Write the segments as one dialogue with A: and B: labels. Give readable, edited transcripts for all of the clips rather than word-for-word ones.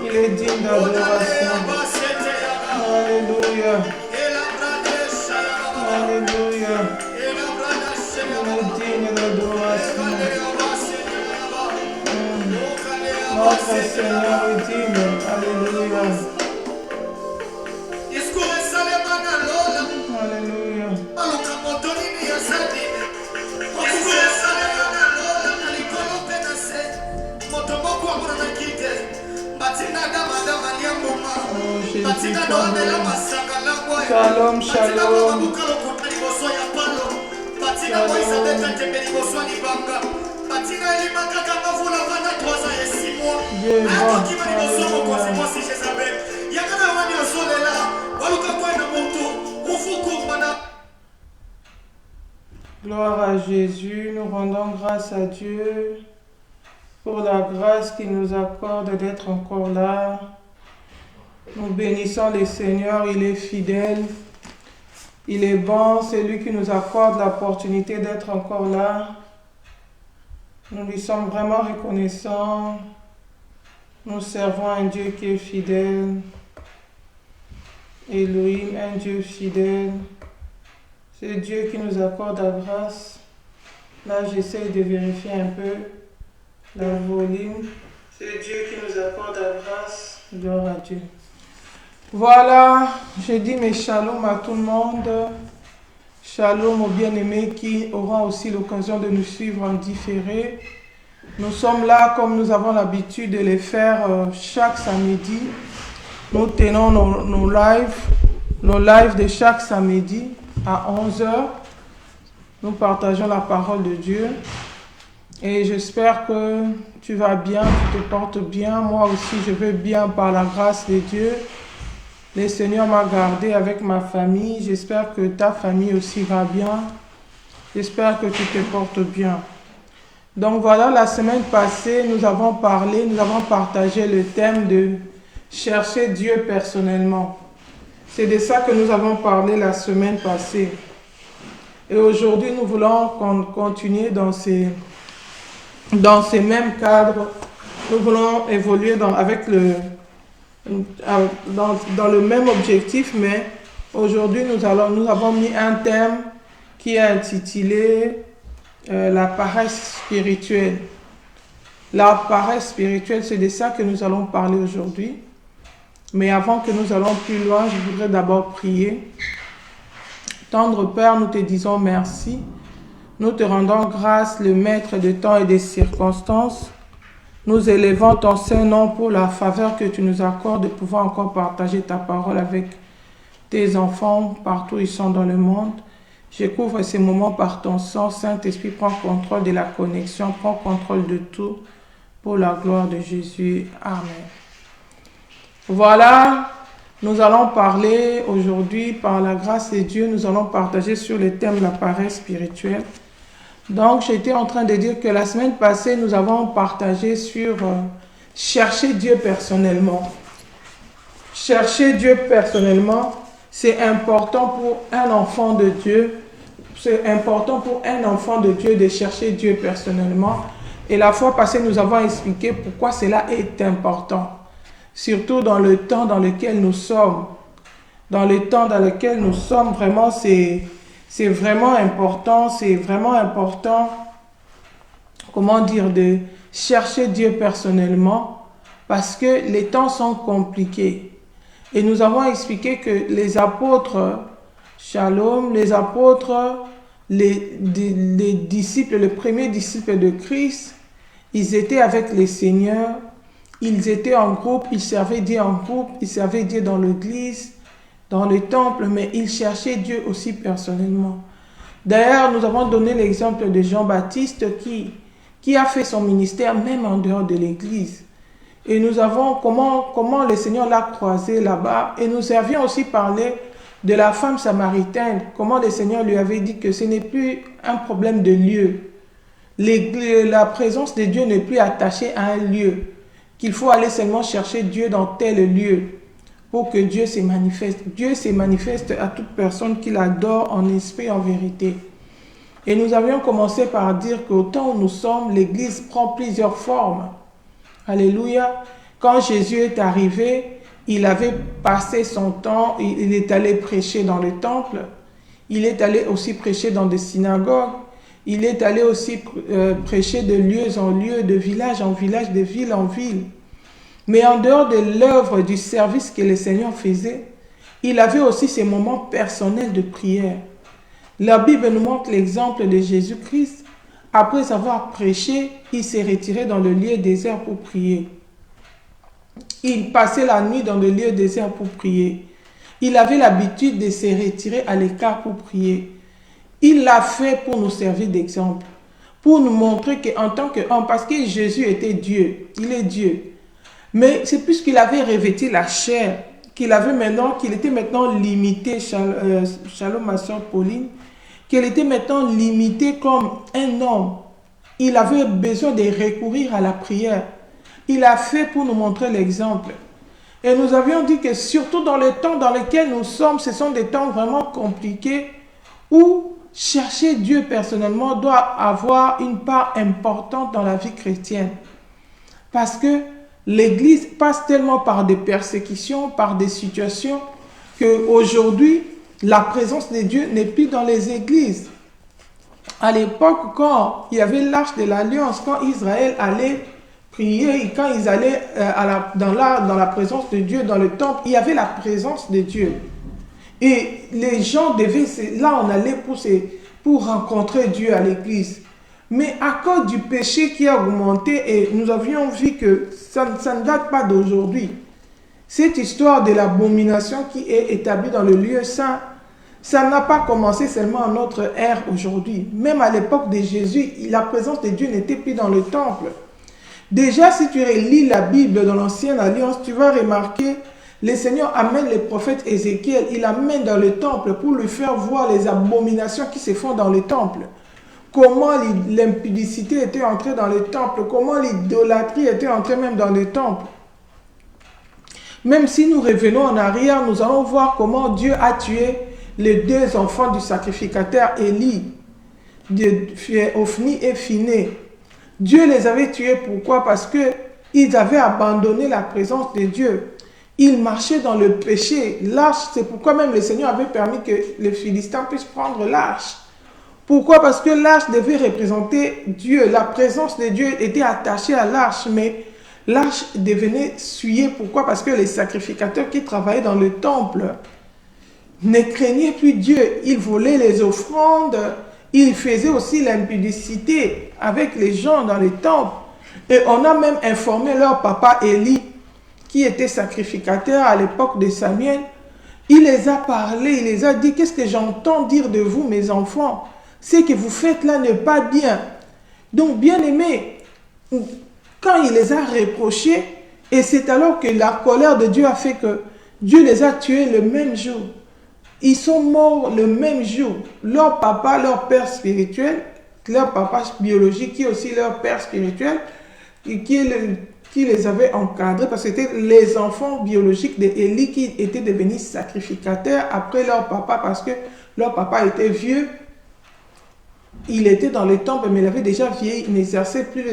A: Il est digne d'adoration. Alléluia. Alléluia. Il est digne d'adoration. Notre Seigneur est digne. Alléluia. Alléluia. Shalom, shalom. Gloire à Jésus, nous rendons grâce à Dieu pour la grâce qu'il nous accorde d'être encore là. Nous bénissons le Seigneur, il est fidèle, il est bon, c'est lui qui nous accorde l'opportunité d'être encore là. Nous lui sommes vraiment reconnaissants. Nous servons un Dieu qui est fidèle. Elohim, un Dieu fidèle. C'est Dieu qui nous accorde la grâce. Là, j'essaie de vérifier un peu la volume. C'est Dieu qui nous accorde la grâce. Gloire à Dieu. Voilà, je dis mes shalom à tout le monde. Shalom aux bien-aimés qui auront aussi l'occasion de nous suivre en différé. Nous sommes là comme nous avons l'habitude de les faire chaque samedi. Nous tenons nos lives de chaque samedi à 11h. Nous partageons la parole de Dieu. Et j'espère que tu vas bien, tu te portes bien. Moi aussi, je vais bien par la grâce de Dieu. Le Seigneur m'a gardé avec ma famille. J'espère que ta famille aussi va bien. J'espère que tu te portes bien. Donc voilà, la semaine passée, nous avons partagé le thème de chercher Dieu personnellement. C'est de ça que nous avons parlé la semaine passée. Et aujourd'hui, nous voulons continuer dans ces mêmes cadres. Nous voulons évoluer dans le même objectif, mais aujourd'hui, nous avons mis un thème qui est intitulé la paresse spirituelle. La paresse spirituelle, c'est de ça que nous allons parler aujourd'hui. Mais avant que nous allons plus loin, je voudrais d'abord prier. Tendre Père, nous te disons merci. Nous te rendons grâce, le maître de temps et des circonstances. Nous élevons ton Saint-Nom pour la faveur que tu nous accordes de pouvoir encore partager ta parole avec tes enfants partout où ils sont dans le monde. Je couvre ces moments par ton sang. Saint-Esprit, prends contrôle de la connexion, prends contrôle de tout pour la gloire de Jésus. Amen. Voilà, nous allons parler aujourd'hui, par la grâce de Dieu, nous allons partager sur le thème de la paresse spirituelle. Donc, j'étais en train de dire que la semaine passée, nous avons partagé sur chercher Dieu personnellement. Chercher Dieu personnellement, c'est important pour un enfant de Dieu. C'est important pour un enfant de Dieu de chercher Dieu personnellement. Et la fois passée, nous avons expliqué pourquoi cela est important. Surtout dans le temps dans lequel nous sommes. Dans le temps dans lequel nous sommes, vraiment, c'est vraiment important. C'est vraiment important, comment dire, de chercher Dieu personnellement. Parce que les temps sont compliqués. Et nous avons expliqué que les apôtres, Shalom, les apôtres, les disciples, les premiers disciples de Christ, ils étaient avec le Seigneur, ils étaient en groupe, ils servaient Dieu en groupe, ils servaient Dieu dans l'église, dans le temple, mais ils cherchaient Dieu aussi personnellement. D'ailleurs, nous avons donné l'exemple de Jean-Baptiste qui a fait son ministère même en dehors de l'église. Et nous avons comment le Seigneur l'a croisé là-bas. Et nous avions aussi parlé de la femme samaritaine, comment le Seigneur lui avait dit que ce n'est plus un problème de lieu. La présence de Dieu n'est plus attachée à un lieu, qu'il faut aller seulement chercher Dieu dans tel lieu pour que Dieu se manifeste. Dieu se manifeste à toute personne qui l'adore en esprit et en vérité. Et nous avions commencé par dire qu'au temps où nous sommes, l'Église prend plusieurs formes. Alléluia. Quand Jésus est arrivé, il avait passé son temps, il est allé prêcher dans le temple, il est allé aussi prêcher dans des synagogues, il est allé aussi prêcher de lieu en lieu, de village en village, de ville en ville. Mais en dehors de l'œuvre, du service que le Seigneur faisait, il avait aussi ses moments personnels de prière. La Bible nous montre l'exemple de Jésus-Christ. Après avoir prêché, il s'est retiré dans le lieu désert pour prier. Il passait la nuit dans le lieu désert pour prier. Il avait l'habitude de se retirer à l'écart pour prier. Il l'a fait pour nous servir d'exemple, pour nous montrer qu'en tant qu'homme, parce que Jésus était Dieu, il est Dieu. Mais c'est puisqu'il avait revêtu la chair, qu'il était maintenant limité, shalom ma soeur Pauline, qu'il était maintenant limité comme un homme. Il avait besoin de recourir à la prière. Il a fait pour nous montrer l'exemple. Et nous avions dit que surtout dans les temps dans lesquels nous sommes, ce sont des temps vraiment compliqués où chercher Dieu personnellement doit avoir une part importante dans la vie chrétienne. Parce que l'Église passe tellement par des persécutions, par des situations, qu'aujourd'hui, la présence de Dieu n'est plus dans les églises. À l'époque, quand il y avait l'arche de l'Alliance, quand Israël allait prier, quand ils allaient dans la présence de Dieu, dans le temple, il y avait la présence de Dieu. Et les gens devaient, là on allait pour rencontrer Dieu à l'église. Mais à cause du péché qui a augmenté, et nous avions vu que ça ne date pas d'aujourd'hui, cette histoire de l'abomination qui est établie dans le lieu saint, ça n'a pas commencé seulement à notre ère aujourd'hui. Même à l'époque de Jésus, la présence de Dieu n'était plus dans le temple. Déjà, si tu relis la Bible dans l'Ancienne Alliance, tu vas remarquer, le Seigneur amène le prophète Ézéchiel, il l'amène dans le temple pour lui faire voir les abominations qui se font dans le temple. Comment l'impudicité était entrée dans le temple, comment l'idolâtrie était entrée même dans le temple. Même si nous revenons en arrière, nous allons voir comment Dieu a tué les deux enfants du sacrificateur Élie, Ophni et Phiné. Dieu les avait tués, pourquoi? Parce qu'ils avaient abandonné la présence de Dieu. Ils marchaient dans le péché. L'arche, c'est pourquoi même le Seigneur avait permis que les Philistins puissent prendre l'arche. Pourquoi? Parce que l'arche devait représenter Dieu. La présence de Dieu était attachée à l'arche, mais l'arche devenait souillée. Pourquoi? Parce que les sacrificateurs qui travaillaient dans le temple ne craignaient plus Dieu. Ils volaient les offrandes. Ils faisaient aussi l'impudicité avec les gens dans les temples. Et on a même informé leur papa Élie, qui était sacrificateur à l'époque de Samuel. Il les a parlé, il les a dit, qu'est-ce que j'entends dire de vous, mes enfants? Ce que vous faites là n'est pas bien. Donc, bien aimé, quand il les a reprochés, et c'est alors que la colère de Dieu a fait que Dieu les a tués le même jour. Ils sont morts le même jour. Leur papa, leur père spirituel, leur papa biologique, qui est aussi leur père spirituel, qui les avait encadrés, parce que c'était les enfants biologiques d'Élie qui étaient devenus sacrificateurs après leur papa, parce que leur papa était vieux. Il était dans les temples, mais il avait déjà vieilli, il n'exerçait plus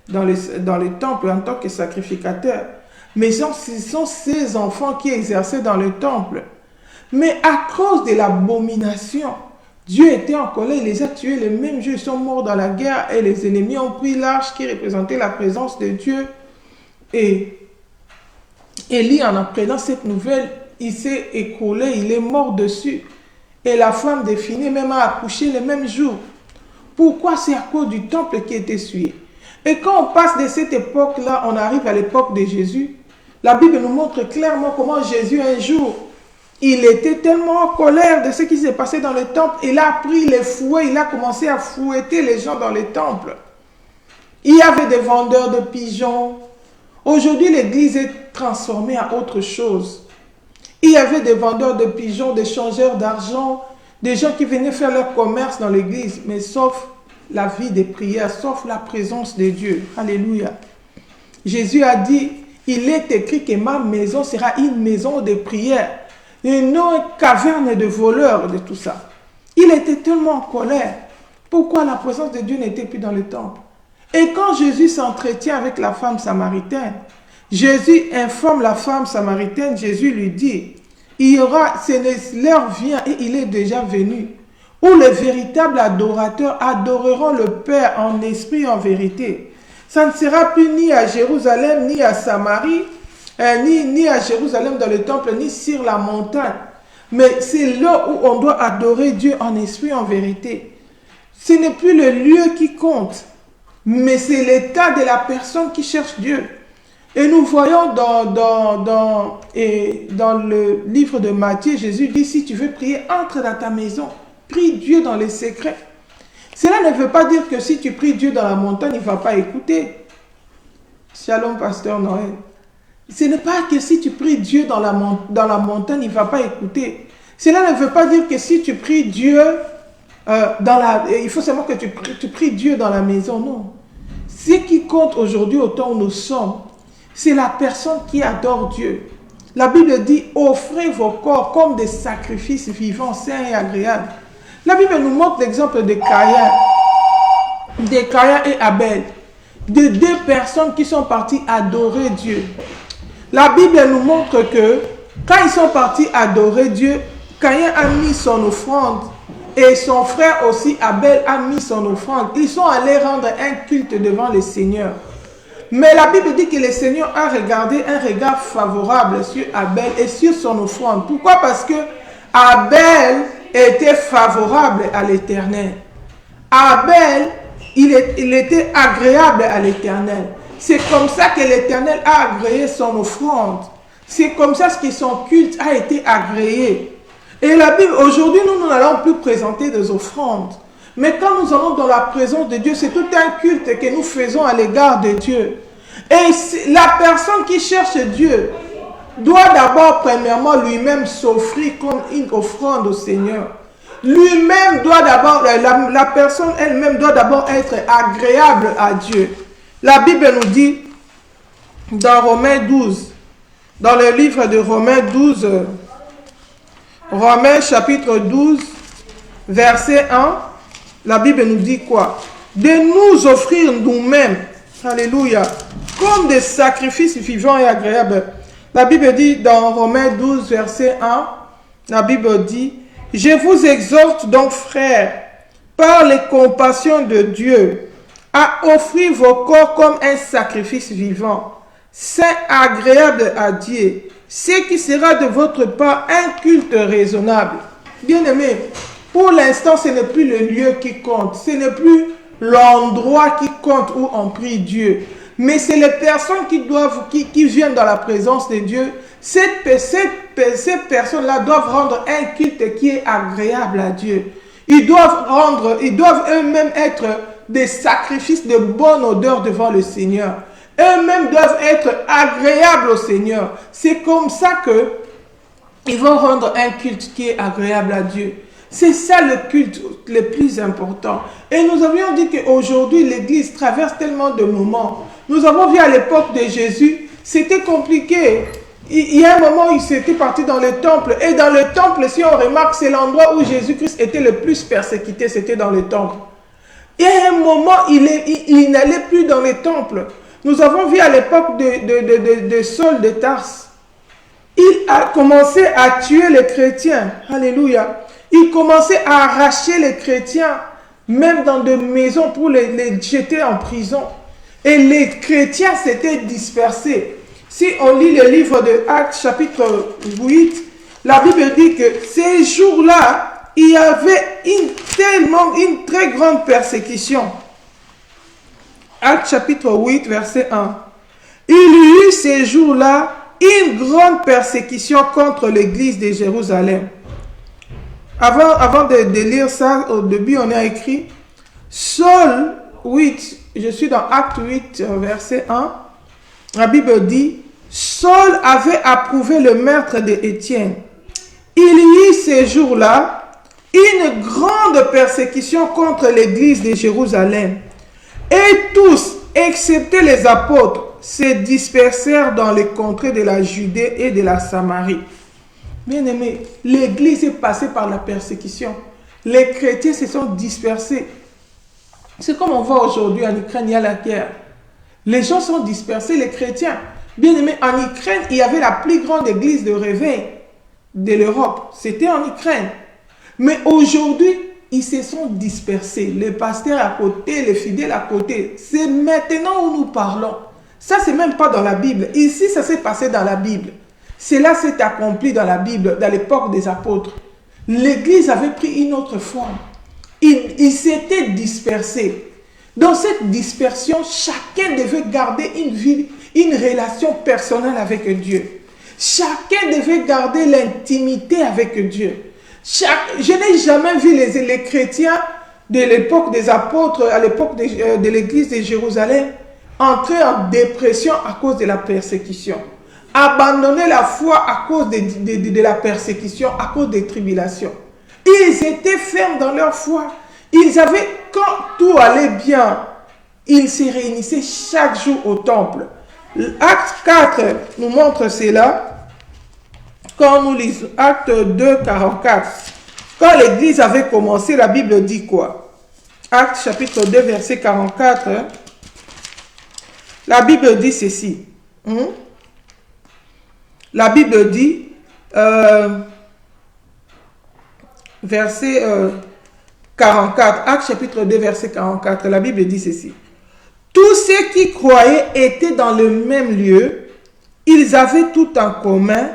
A: dans les temples en tant que sacrificateur. Mais ce sont ces enfants qui exerçaient dans le temple. Mais à cause de l'abomination, Dieu était en colère, il les a tués le même jour, ils sont morts dans la guerre et les ennemis ont pris l'arche qui représentait la présence de Dieu. Et Élie, en apprenant cette nouvelle, il s'est écroulé, il est mort dessus. Et la femme de Phiné même a accouché le même jour. Pourquoi? C'est à cause du temple qui était souillé. Et quand on passe de cette époque-là, on arrive à l'époque de Jésus, la Bible nous montre clairement comment Jésus, un jour, il était tellement en colère de ce qui s'est passé dans le temple. Il a pris les fouets, il a commencé à fouetter les gens dans les temples. Il y avait des vendeurs de pigeons. Aujourd'hui, l'église est transformée en autre chose. Il y avait des vendeurs de pigeons, des changeurs d'argent, des gens qui venaient faire leur commerce dans l'église, mais sauf la vie des prières, sauf la présence de Dieu. Alléluia. Jésus a dit, il est écrit que ma maison sera une maison de prière et non une caverne de voleurs, de tout ça. Il était tellement en colère. Pourquoi la présence de Dieu n'était plus dans le temple? Et quand Jésus s'entretient avec la femme samaritaine, Jésus informe la femme samaritaine, Jésus lui dit, il y aura, l'heure vient et il est déjà venu, où les véritables adorateurs adoreront le Père en esprit et en vérité. Ça ne sera plus ni à Jérusalem, ni à Samarie, ni à Jérusalem dans le temple, ni sur la montagne. Mais c'est là où on doit adorer Dieu en esprit et en vérité. Ce n'est plus le lieu qui compte, mais c'est l'état de la personne qui cherche Dieu. Et nous voyons dans le livre de Matthieu, Jésus dit, si tu veux prier, entre dans ta maison, prie Dieu dans les secrets. Cela ne veut pas dire que si tu pries Dieu dans la montagne, il ne va pas écouter. Shalom, pasteur Noël. Ce n'est pas que si tu pries Dieu dans la montagne, il ne va pas écouter. Cela ne veut pas dire que si tu pries Dieu, il faut seulement que tu pries Dieu dans la maison, non. Ce qui compte aujourd'hui au temps où nous sommes, c'est la personne qui adore Dieu. La Bible dit, offrez vos corps comme des sacrifices vivants, sains et agréables. La Bible nous montre l'exemple de Caïn et Abel, de deux personnes qui sont parties adorer Dieu. La Bible nous montre que quand ils sont partis adorer Dieu, Caïn a mis son offrande et son frère aussi, Abel, a mis son offrande. Ils sont allés rendre un culte devant le Seigneur. Mais la Bible dit que le Seigneur a regardé un regard favorable sur Abel et sur son offrande. Pourquoi? Parce que Abel était favorable à l'Éternel. Abel, il était agréable à l'Éternel. C'est comme ça que l'Éternel a agréé son offrande. C'est comme ça que son culte a été agréé. Et la Bible, aujourd'hui, nous n'allons plus présenter des offrandes. Mais quand nous allons dans la présence de Dieu, c'est tout un culte que nous faisons à l'égard de Dieu. Et la personne qui cherche Dieu doit d'abord, premièrement, lui-même s'offrir comme une offrande au Seigneur. Lui-même doit d'abord, la personne elle-même doit d'abord être agréable à Dieu. La Bible nous dit, dans Romains 12, dans le livre de Romains 12, Romains chapitre 12, verset 1, la Bible nous dit quoi? De nous offrir nous-mêmes, alléluia, comme des sacrifices vivants et agréables. La Bible dit dans Romains 12, verset 1, la Bible dit, « Je vous exhorte donc, frères, par les compassions de Dieu, à offrir vos corps comme un sacrifice vivant, saint, agréable à Dieu, ce qui sera de votre part un culte raisonnable. » Bien-aimés, pour l'instant, ce n'est plus le lieu qui compte, ce n'est plus l'endroit qui compte où on prie Dieu, mais c'est les personnes qui viennent dans la présence de Dieu. Ces personnes-là doivent rendre un culte qui est agréable à Dieu. Ils doivent eux-mêmes être des sacrifices de bonne odeur devant le Seigneur. Eux-mêmes doivent être agréables au Seigneur. C'est comme ça que ils vont rendre un culte qui est agréable à Dieu. C'est ça le culte le plus important. Et nous avions dit qu'aujourd'hui, l'Église traverse tellement de moments. Nous avons vu à l'époque de Jésus, c'était compliqué. Il y a un moment où il s'était parti dans le temple. Et dans le temple, si on remarque, c'est l'endroit où Jésus-Christ était le plus persécuté, c'était dans le temple. Et à un moment, il n'allait plus dans le temple. Nous avons vu à l'époque de Saul de Tarse. Il a commencé à tuer les chrétiens. Alléluia. Il commençait à arracher les chrétiens, même dans des maisons, pour les jeter en prison. Et les chrétiens s'étaient dispersés. Si on lit le livre de Actes, chapitre 8, la Bible dit que ces jours-là, il y avait une très grande persécution. Actes, chapitre 8, verset 1. Il y eut ces jours-là une grande persécution contre l'église de Jérusalem. Avant de lire ça, au début, on a écrit Saul 8, je suis dans Acte 8, verset 1. La Bible dit, Saul avait approuvé le meurtre d'Étienne. Il y eut ces jours-là une grande persécution contre l'église de Jérusalem. Et tous, excepté les apôtres, se dispersèrent dans les contrées de la Judée et de la Samarie. Bien aimé, l'église est passée par la persécution. Les chrétiens se sont dispersés. C'est comme on voit aujourd'hui en Ukraine, il y a la guerre. Les gens sont dispersés, les chrétiens. Bien aimé, en Ukraine, il y avait la plus grande église de réveil de l'Europe. C'était en Ukraine. Mais aujourd'hui, ils se sont dispersés. Les pasteurs à côté, les fidèles à côté. C'est maintenant où nous parlons. Ça, c'est même pas dans la Bible. Ici, ça s'est passé dans la Bible. Cela s'est accompli dans la Bible, dans l'époque des apôtres. L'église avait pris une autre forme. Ils s'étaient dispersés. Dans cette dispersion, chacun devait garder une vie, une relation personnelle avec Dieu. Chacun devait garder l'intimité avec Dieu. Je n'ai jamais vu les chrétiens de l'époque des apôtres, à l'époque de l'église de Jérusalem, entrer en dépression à cause de la persécution. Abandonner la foi à cause de la persécution, à cause des tribulations. Ils étaient fermes dans leur foi. Ils avaient, quand tout allait bien, ils se réunissaient chaque jour au temple. Acte 4 nous montre cela. Quand nous lisons Acte 2, 44, quand l'église avait commencé, la Bible dit quoi? Acte chapitre 2, verset 44, la Bible dit ceci. La Bible dit, verset 44, Acte chapitre 2, verset 44, la Bible dit ceci. Tous ceux qui croyaient étaient dans le même lieu, ils avaient tout en commun,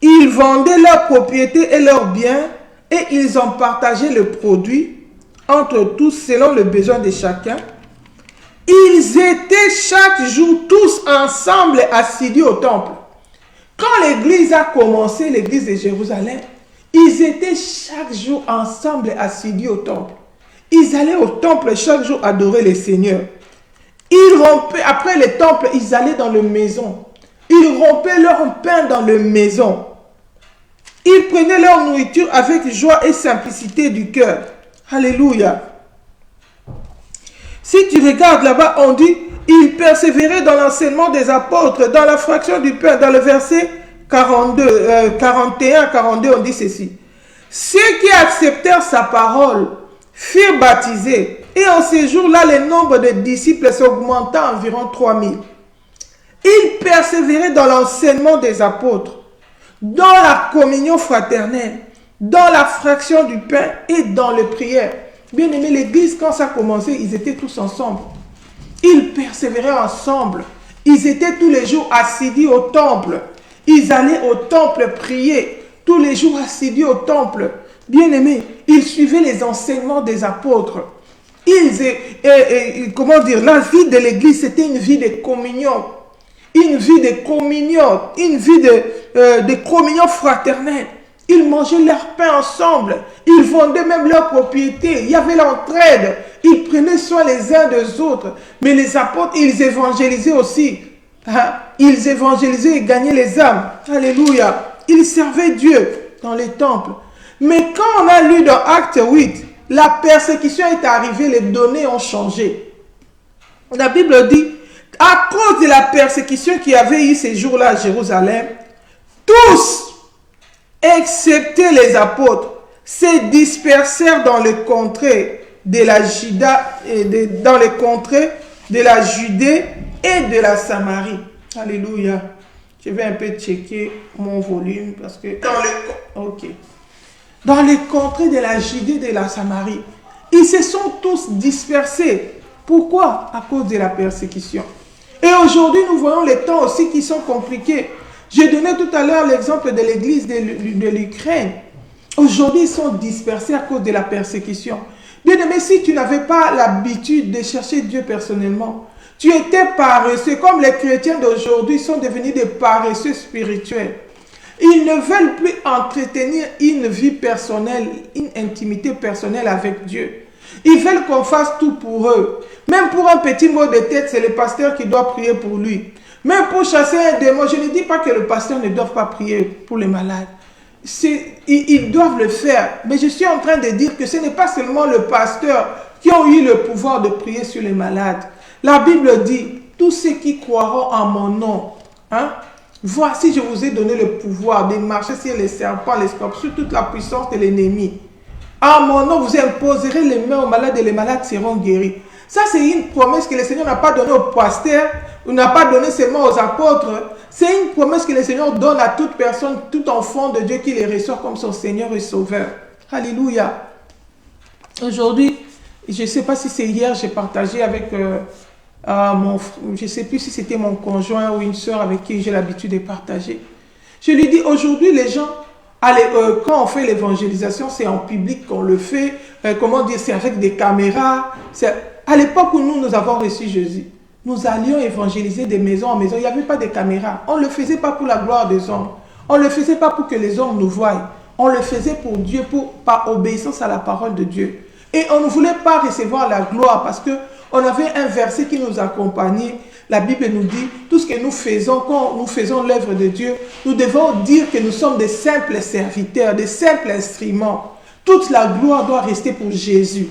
A: ils vendaient leurs propriétés et leurs biens et ils en partageaient le produit entre tous selon le besoin de chacun. Ils étaient chaque jour tous ensemble assidus au temple. Quand l'église a commencé, l'église de Jérusalem, ils étaient chaque jour ensemble assidus au temple. Ils allaient au temple chaque jour adorer le Seigneur. Ils rompaient, après le temple, ils allaient dans les maisons. Ils rompaient leur pain dans les maisons. Ils prenaient leur nourriture avec joie et simplicité du cœur. Alléluia. Si tu regardes là-bas, on dit, ils persévéraient dans l'enseignement des apôtres, dans la fraction du pain, dans le verset 41, 42, on dit ceci. Ceux qui acceptèrent sa parole furent baptisés, et en ces jours-là, le nombre de disciples s'augmenta à environ 3000. Ils persévéraient dans l'enseignement des apôtres, dans la communion fraternelle, dans la fraction du pain et dans les prières. Bien aimé, l'église, quand ça a commencé, ils étaient tous ensemble. Ils persévéraient ensemble. Ils étaient tous les jours assidus au temple. Ils allaient au temple prier. Tous les jours assidus au temple. Bien aimé, ils suivaient les enseignements des apôtres. Comment dire, la vie de l'église, c'était une vie de communion. Une vie de communion. Une vie de communion fraternelle. Ils mangeaient leur pain ensemble. Ils vendaient même leurs propriétés. Il y avait l'entraide. Ils prenaient soin les uns des autres. Mais les apôtres, ils évangélisaient aussi. Ils évangélisaient et gagnaient les âmes. Alléluia. Ils servaient Dieu dans les temples. Mais quand on a lu dans Acte 8, la persécution est arrivée, les données ont changé. La Bible dit, à cause de la persécution qu'il y avait eu ces jours-là à Jérusalem, tous, excepté les apôtres, se dispersèrent dans les contrées de la Judée et de la Samarie. Alléluia. Je vais un peu checker mon volume parce que dans les contrées de la Judée et de la Samarie, ils se sont tous dispersés. Pourquoi? À cause de la persécution. Et aujourd'hui, nous voyons les temps aussi qui sont compliqués. J'ai donné tout à l'heure l'exemple de l'église de l'Ukraine. Aujourd'hui, ils sont dispersés à cause de la persécution. Bien aimé, si tu n'avais pas l'habitude de chercher Dieu personnellement, tu étais paresseux, comme les chrétiens d'aujourd'hui sont devenus des paresseux spirituels. Ils ne veulent plus entretenir une vie personnelle, une intimité personnelle avec Dieu. Ils veulent qu'on fasse tout pour eux. Même pour un petit mot de tête, c'est le pasteur qui doit prier pour lui. Même pour chasser un démon, je ne dis pas que le pasteur ne doit pas prier pour les malades. Ils doivent le faire. Mais je suis en train de dire que ce n'est pas seulement le pasteur qui a eu le pouvoir de prier sur les malades. La Bible dit, tous ceux qui croiront en mon nom, hein, voici je vous ai donné le pouvoir de marcher sur les serpents, les scorpions, sur toute la puissance de l'ennemi. En mon nom, vous imposerez les mains aux malades et les malades seront guéris. Ça, c'est une promesse que le Seigneur n'a pas donnée aux pasteurs, ou n'a pas donnée seulement aux apôtres. C'est une promesse que le Seigneur donne à toute personne, tout enfant de Dieu qui les reçoit comme son Seigneur et Sauveur. Alléluia. Aujourd'hui, je ne sais pas si c'est hier, j'ai partagé avec je ne sais plus si c'était mon conjoint ou une soeur avec qui j'ai l'habitude de partager. Je lui dis, aujourd'hui, les gens, quand on fait l'évangélisation, c'est en public qu'on le fait. Comment dire, c'est avec des caméras. À l'époque où nous avons reçu Jésus, nous allions évangéliser de maison en maison. Il n'y avait pas de caméras. On ne le faisait pas pour la gloire des hommes. On ne le faisait pas pour que les hommes nous voient. On le faisait pour Dieu, par obéissance à la parole de Dieu. Et on ne voulait pas recevoir la gloire parce qu'on avait un verset qui nous accompagnait. La Bible nous dit, tout ce que nous faisons, quand nous faisons l'œuvre de Dieu, nous devons dire que nous sommes des simples serviteurs, des simples instruments. Toute la gloire doit rester pour Jésus.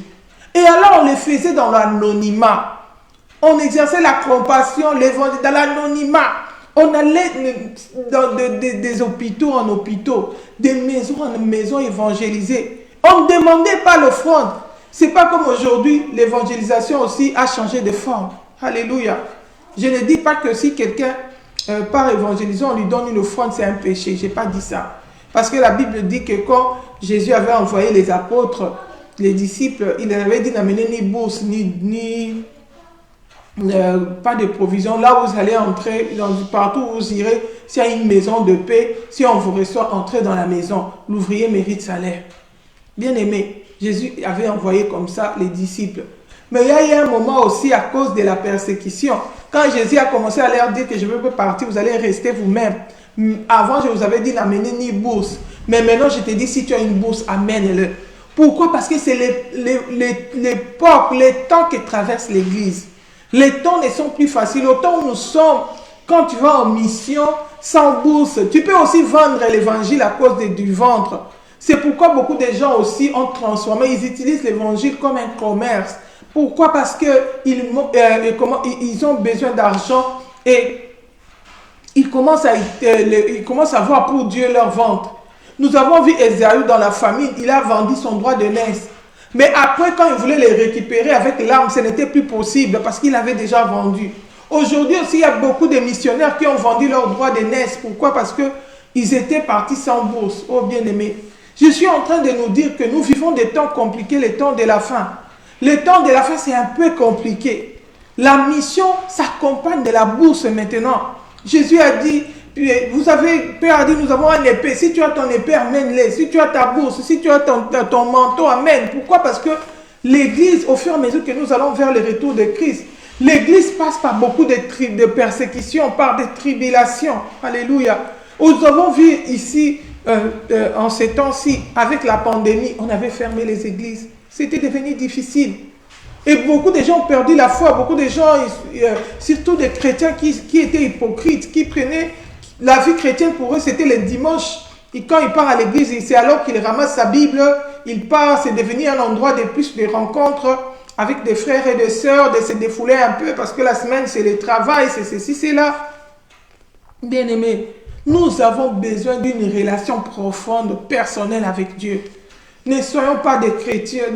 A: Et alors on le faisait dans l'anonymat. On exerçait la compassion, l'évangile dans l'anonymat. On allait des hôpitaux en hôpitaux, des maisons en maisons évangéliser. On ne demandait pas l'offrande. Ce n'est pas comme aujourd'hui, l'évangélisation aussi a changé de forme. Alléluia. Je ne dis pas que si quelqu'un part évangéliser, on lui donne une offrande, c'est un péché. Je n'ai pas dit ça. Parce que la Bible dit que quand Jésus avait envoyé les apôtres, les disciples, il avait dit n'amener ni bourse, ni pas de provision. Là où vous allez entrer, partout où vous irez, s'il y a une maison de paix, si on vous reçoit, entrez dans la maison. L'ouvrier mérite salaire. Bien aimé, Jésus avait envoyé comme ça les disciples. Mais il y a eu un moment aussi à cause de la persécution. Quand Jésus a commencé à leur dire que je ne veux pas partir, vous allez rester vous-même. Avant, je vous avais dit n'amener ni bourse. Mais maintenant, je te dis, si tu as une bourse, amène-le. Pourquoi? Parce que c'est l'époque, les temps que traverse l'Église. Les temps ne sont plus faciles. Au temps où nous sommes, quand tu vas en mission, sans bourse, tu peux aussi vendre l'évangile à cause du ventre. C'est pourquoi beaucoup de gens aussi ont transformé, ils utilisent l'évangile comme un commerce. Pourquoi? Parce qu'ils ont besoin d'argent et ils commencent à voir pour Dieu leur ventre. Nous avons vu Ésaü dans la famine, il a vendu son droit de naissance. Mais après, quand il voulait les récupérer avec l'arme, ce n'était plus possible parce qu'il avait déjà vendu. Aujourd'hui aussi, il y a beaucoup de missionnaires qui ont vendu leur droit de naissance. Pourquoi? Parce qu'ils étaient partis sans bourse. Oh bien-aimés, je suis en train de nous dire que nous vivons des temps compliqués, les temps de la fin. Les temps de la fin, c'est un peu compliqué. La mission s'accompagne de la bourse maintenant. Jésus a dit, Père a dit, nous avons une épée. Si tu as ton épée, amène-les. Si tu as ta bourse, si tu as ton manteau, amène. Pourquoi? Parce que l'Église, au fur et à mesure que nous allons vers le retour de Christ, l'Église passe par beaucoup de persécutions, par des tribulations. Alléluia. Nous avons vu ici, en ces temps-ci, avec la pandémie, on avait fermé les églises. C'était devenu difficile. Et beaucoup de gens ont perdu la foi. Beaucoup de gens, surtout des chrétiens qui étaient hypocrites, qui prenaient la vie chrétienne pour eux, c'était le dimanche. Et quand il part à l'église, c'est alors qu'il ramasse sa Bible, il part, c'est devenu un endroit de plus de rencontres avec des frères et des sœurs, de se défouler un peu parce que la semaine, c'est le travail, c'est ceci, c'est là. Bien-aimés, nous avons besoin d'une relation profonde, personnelle avec Dieu. Ne soyons pas des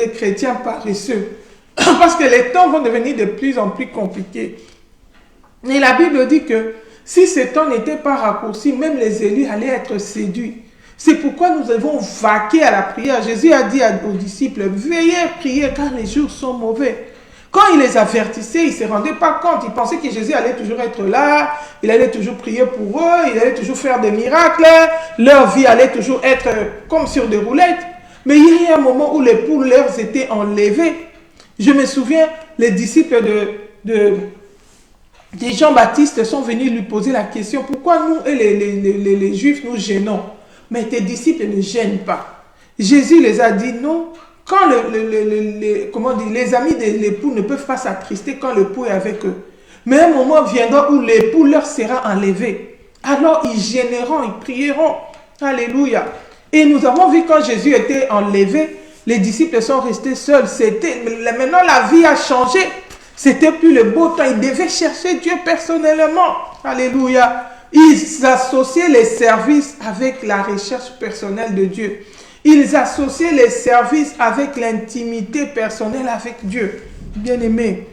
A: chrétiens paresseux. Parce que les temps vont devenir de plus en plus compliqués. Et la Bible dit que si ces temps n'étaient pas raccourcis, même les élus allaient être séduits. C'est pourquoi nous devons vaquer à la prière. Jésus a dit aux disciples, veillez prier car les jours sont mauvais. Quand il les avertissait, ils ne se rendaient pas compte. Ils pensaient que Jésus allait toujours être là, il allait toujours prier pour eux, il allait toujours faire des miracles, leur vie allait toujours être comme sur des roulettes. Mais il y a eu un moment où les poules leur étaient enlevées. Je me souviens, les disciples de Jean-Baptiste sont venus lui poser la question, pourquoi nous et les Juifs nous gênons? Mais tes disciples ne gênent pas. Jésus les a dit non. Quand les amis de l'époux ne peuvent pas s'attrister quand l'époux est avec eux. Mais un moment viendra où l'époux leur sera enlevé. Alors ils gêneront, ils prieront. Alléluia. Et nous avons vu quand Jésus était enlevé, les disciples sont restés seuls. Maintenant la vie a changé. C'était plus le beau temps. Ils devaient chercher Dieu personnellement. Alléluia. Ils associaient les services avec la recherche personnelle de Dieu. Ils associaient les services avec l'intimité personnelle avec Dieu. Bien-aimés,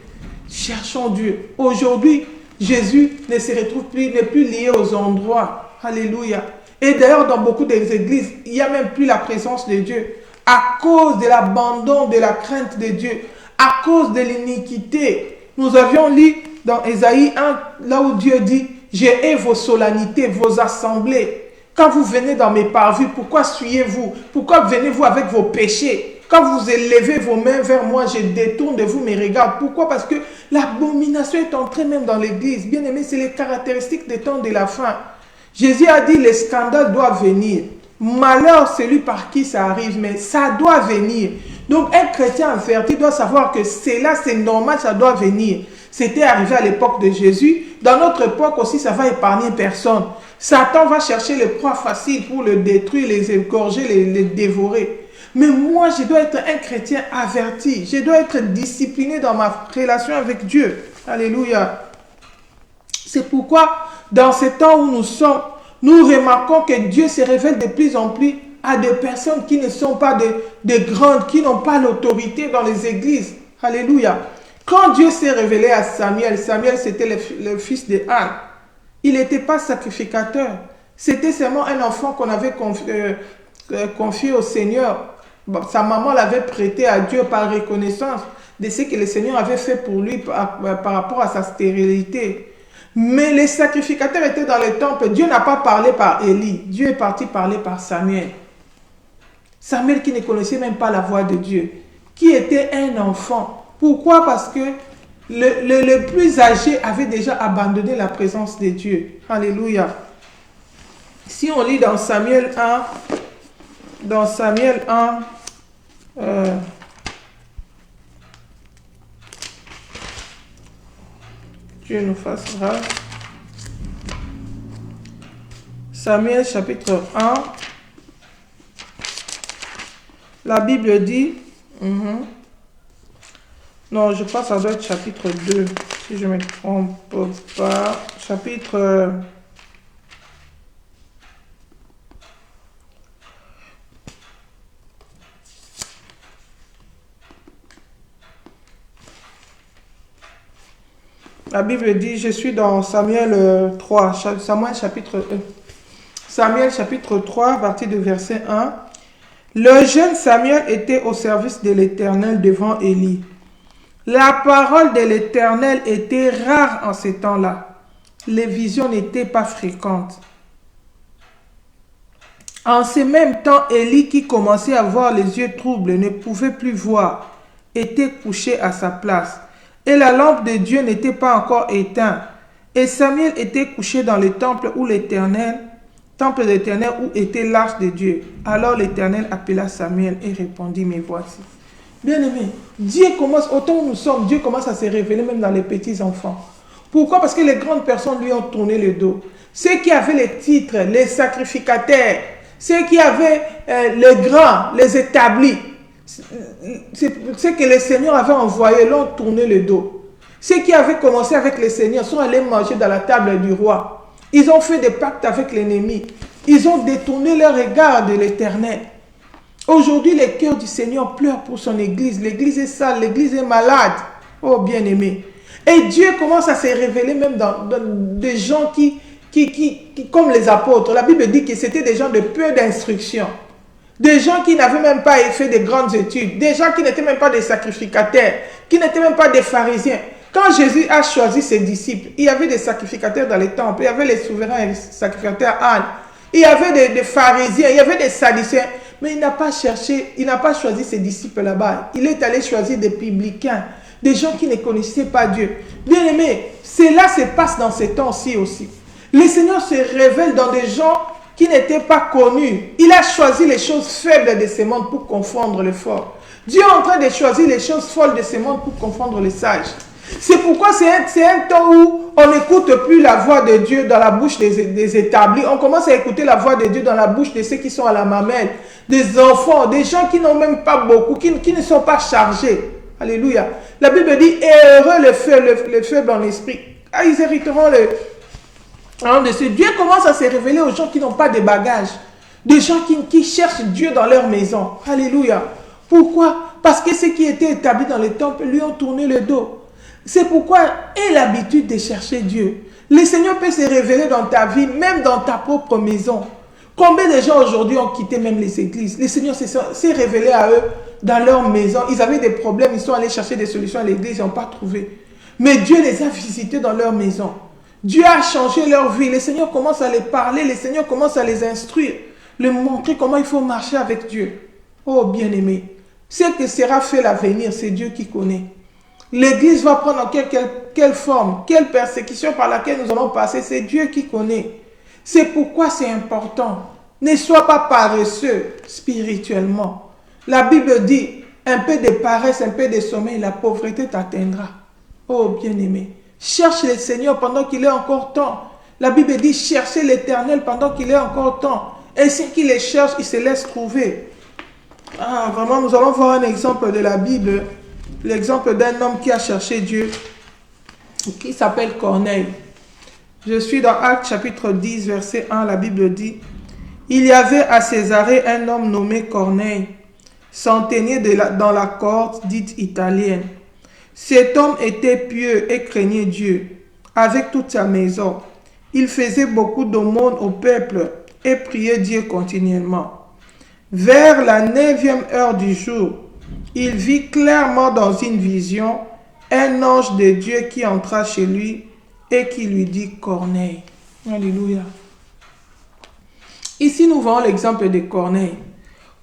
A: cherchons Dieu. Aujourd'hui, Jésus ne se retrouve plus, n'est plus lié aux endroits. Alléluia. Et d'ailleurs, dans beaucoup des églises, il n'y a même plus la présence de Dieu. À cause de l'abandon de la crainte de Dieu. À cause de l'iniquité. Nous avions lu dans Ésaïe 1, là où Dieu dit, « Je hais vos solennités, vos assemblées. Quand vous venez dans mes parvis, pourquoi fuyez-vous? Pourquoi venez-vous avec vos péchés? Quand vous élevez vos mains vers moi, je détourne de vous mes regards. » Pourquoi? Parce que l'abomination est entrée même dans l'église. Bien aimé, c'est les caractéristiques des temps de la fin. Jésus a dit, les scandales doivent venir. Malheur celui par qui ça arrive, mais ça doit venir. Donc un chrétien averti doit savoir que c'est là, c'est normal, ça doit venir. C'était arrivé à l'époque de Jésus. Dans notre époque aussi, ça va épargner personne. Satan va chercher les proies faciles pour le détruire, les égorger, les dévorer. Mais moi, je dois être un chrétien averti. Je dois être discipliné dans ma relation avec Dieu. Alléluia. C'est pourquoi, dans ces temps où nous sommes, nous remarquons que Dieu se révèle de plus en plus à des personnes qui ne sont pas de grandes, qui n'ont pas l'autorité dans les églises. Alléluia. Quand Dieu s'est révélé à Samuel, Samuel c'était le fils de Anne. Il n'était pas sacrificateur. C'était seulement un enfant qu'on avait confié au Seigneur. Bon, sa maman l'avait prêté à Dieu par reconnaissance de ce que le Seigneur avait fait pour lui par rapport à sa stérilité. Mais les sacrificateurs étaient dans le temple. Dieu n'a pas parlé par Élie. Dieu est parti parler par Samuel. Samuel qui ne connaissait même pas la voix de Dieu. Qui était un enfant. Pourquoi? Parce que le plus âgé avait déjà abandonné la présence de Dieu. Alléluia. Si on lit dans Samuel 1, Dieu nous fasse grâce. Samuel chapitre 1. La Bible dit... Non, je pense que ça doit être chapitre 2. Si je ne me trompe pas. Chapitre... La Bible dit, je suis dans Samuel 3, Samuel chapitre 3, à partir du verset 1. Le jeune Samuel était au service de l'Éternel devant Élie. La parole de l'Éternel était rare en ces temps-là. Les visions n'étaient pas fréquentes. En ce même temps, Élie, qui commençait à avoir les yeux troubles, ne pouvait plus voir, était couché à sa place. Et la lampe de Dieu n'était pas encore éteinte. Et Samuel était couché dans le temple où l'Éternel, temple de l'Éternel où était l'arche de Dieu. Alors l'Éternel appela Samuel et répondit, me voici. Bien-aimé, Dieu commence, autant où nous sommes, Dieu commence à se révéler même dans les petits enfants. Pourquoi? Parce que les grandes personnes lui ont tourné le dos. Ceux qui avaient les titres, les sacrificateurs, ceux qui avaient les grands, les établis, ceux que le Seigneur avait envoyés l'ont tourné le dos. Ceux qui avaient commencé avec le Seigneur sont allés manger dans la table du roi. Ils ont fait des pactes avec l'ennemi. Ils ont détourné leur regard de l'Éternel. Aujourd'hui, le cœur du Seigneur pleure pour son église. L'église est sale, l'église est malade. Oh, bien-aimé. Et Dieu commence à se révéler même dans des gens qui, comme les apôtres. La Bible dit que c'était des gens de peu d'instruction. Des gens qui n'avaient même pas fait de grandes études. Des gens qui n'étaient même pas des sacrificateurs. Qui n'étaient même pas des pharisiens. Quand Jésus a choisi ses disciples, il y avait des sacrificateurs dans les temples. Il y avait les souverains sacrificateurs Anne. Il y avait des pharisiens. Il y avait des sadducéens. Mais il n'a pas cherché, il n'a pas choisi ses disciples là-bas. Il est allé choisir des publicains, des gens qui ne connaissaient pas Dieu. Bien aimé, cela se passe dans ces temps-ci aussi. Le Seigneur se révèle dans des gens qui n'étaient pas connus. Il a choisi les choses faibles de ce monde pour confondre les forts. Dieu est en train de choisir les choses folles de ce monde pour confondre les sages. C'est pourquoi c'est un temps où on n'écoute plus la voix de Dieu dans la bouche des établis. On commence à écouter la voix de Dieu dans la bouche de ceux qui sont à la mamelle, des enfants, des gens qui n'ont même pas beaucoup, qui ne sont pas chargés. Alléluia. La Bible dit, et heureux les faibles en esprit. Ah, ils hériteront de ce. Dieu commence à se révéler aux gens qui n'ont pas de bagages. Des gens qui cherchent Dieu dans leur maison. Alléluia. Pourquoi? Parce que ceux qui étaient établis dans les temples lui ont tourné le dos. C'est pourquoi aie l'habitude de chercher Dieu. Le Seigneur peut se révéler dans ta vie, même dans ta propre maison. Combien de gens aujourd'hui ont quitté même les églises? Le Seigneur s'est révélé à eux dans leur maison. Ils avaient des problèmes, ils sont allés chercher des solutions à l'église, ils n'ont pas trouvé. Mais Dieu les a visités dans leur maison. Dieu a changé leur vie. Le Seigneur commence à les parler, le Seigneur commence à les instruire, leur montrer comment il faut marcher avec Dieu. Oh bien-aimé, ce que sera fait l'avenir, c'est Dieu qui connaît. L'église va prendre quelle forme, quelle persécution par laquelle nous allons passer, c'est Dieu qui connaît. C'est pourquoi c'est important. Ne sois pas paresseux spirituellement. La Bible dit, un peu de paresse, un peu de sommeil, la pauvreté t'atteindra. Oh bien-aimé, cherche le Seigneur pendant qu'il est encore temps. La Bible dit, cherchez l'Éternel pendant qu'il est encore temps. Et ceux qui les cherchent, ils se laissent trouver. Ah, vraiment, nous allons voir un exemple de la Bible. L'exemple d'un homme qui a cherché Dieu, qui s'appelle Corneille. Je suis dans Actes chapitre 10, verset 1, la Bible dit, « Il y avait à Césarée un homme nommé Corneille, centenier dans la cohorte dite italienne. Cet homme était pieux et craignait Dieu, avec toute sa maison. Il faisait beaucoup d'aumônes au peuple et priait Dieu continuellement. Vers la 9e heure du jour, il vit clairement dans une vision un ange de Dieu qui entra chez lui et qui lui dit Corneille. » Alléluia. Ici, nous voyons l'exemple de Corneille.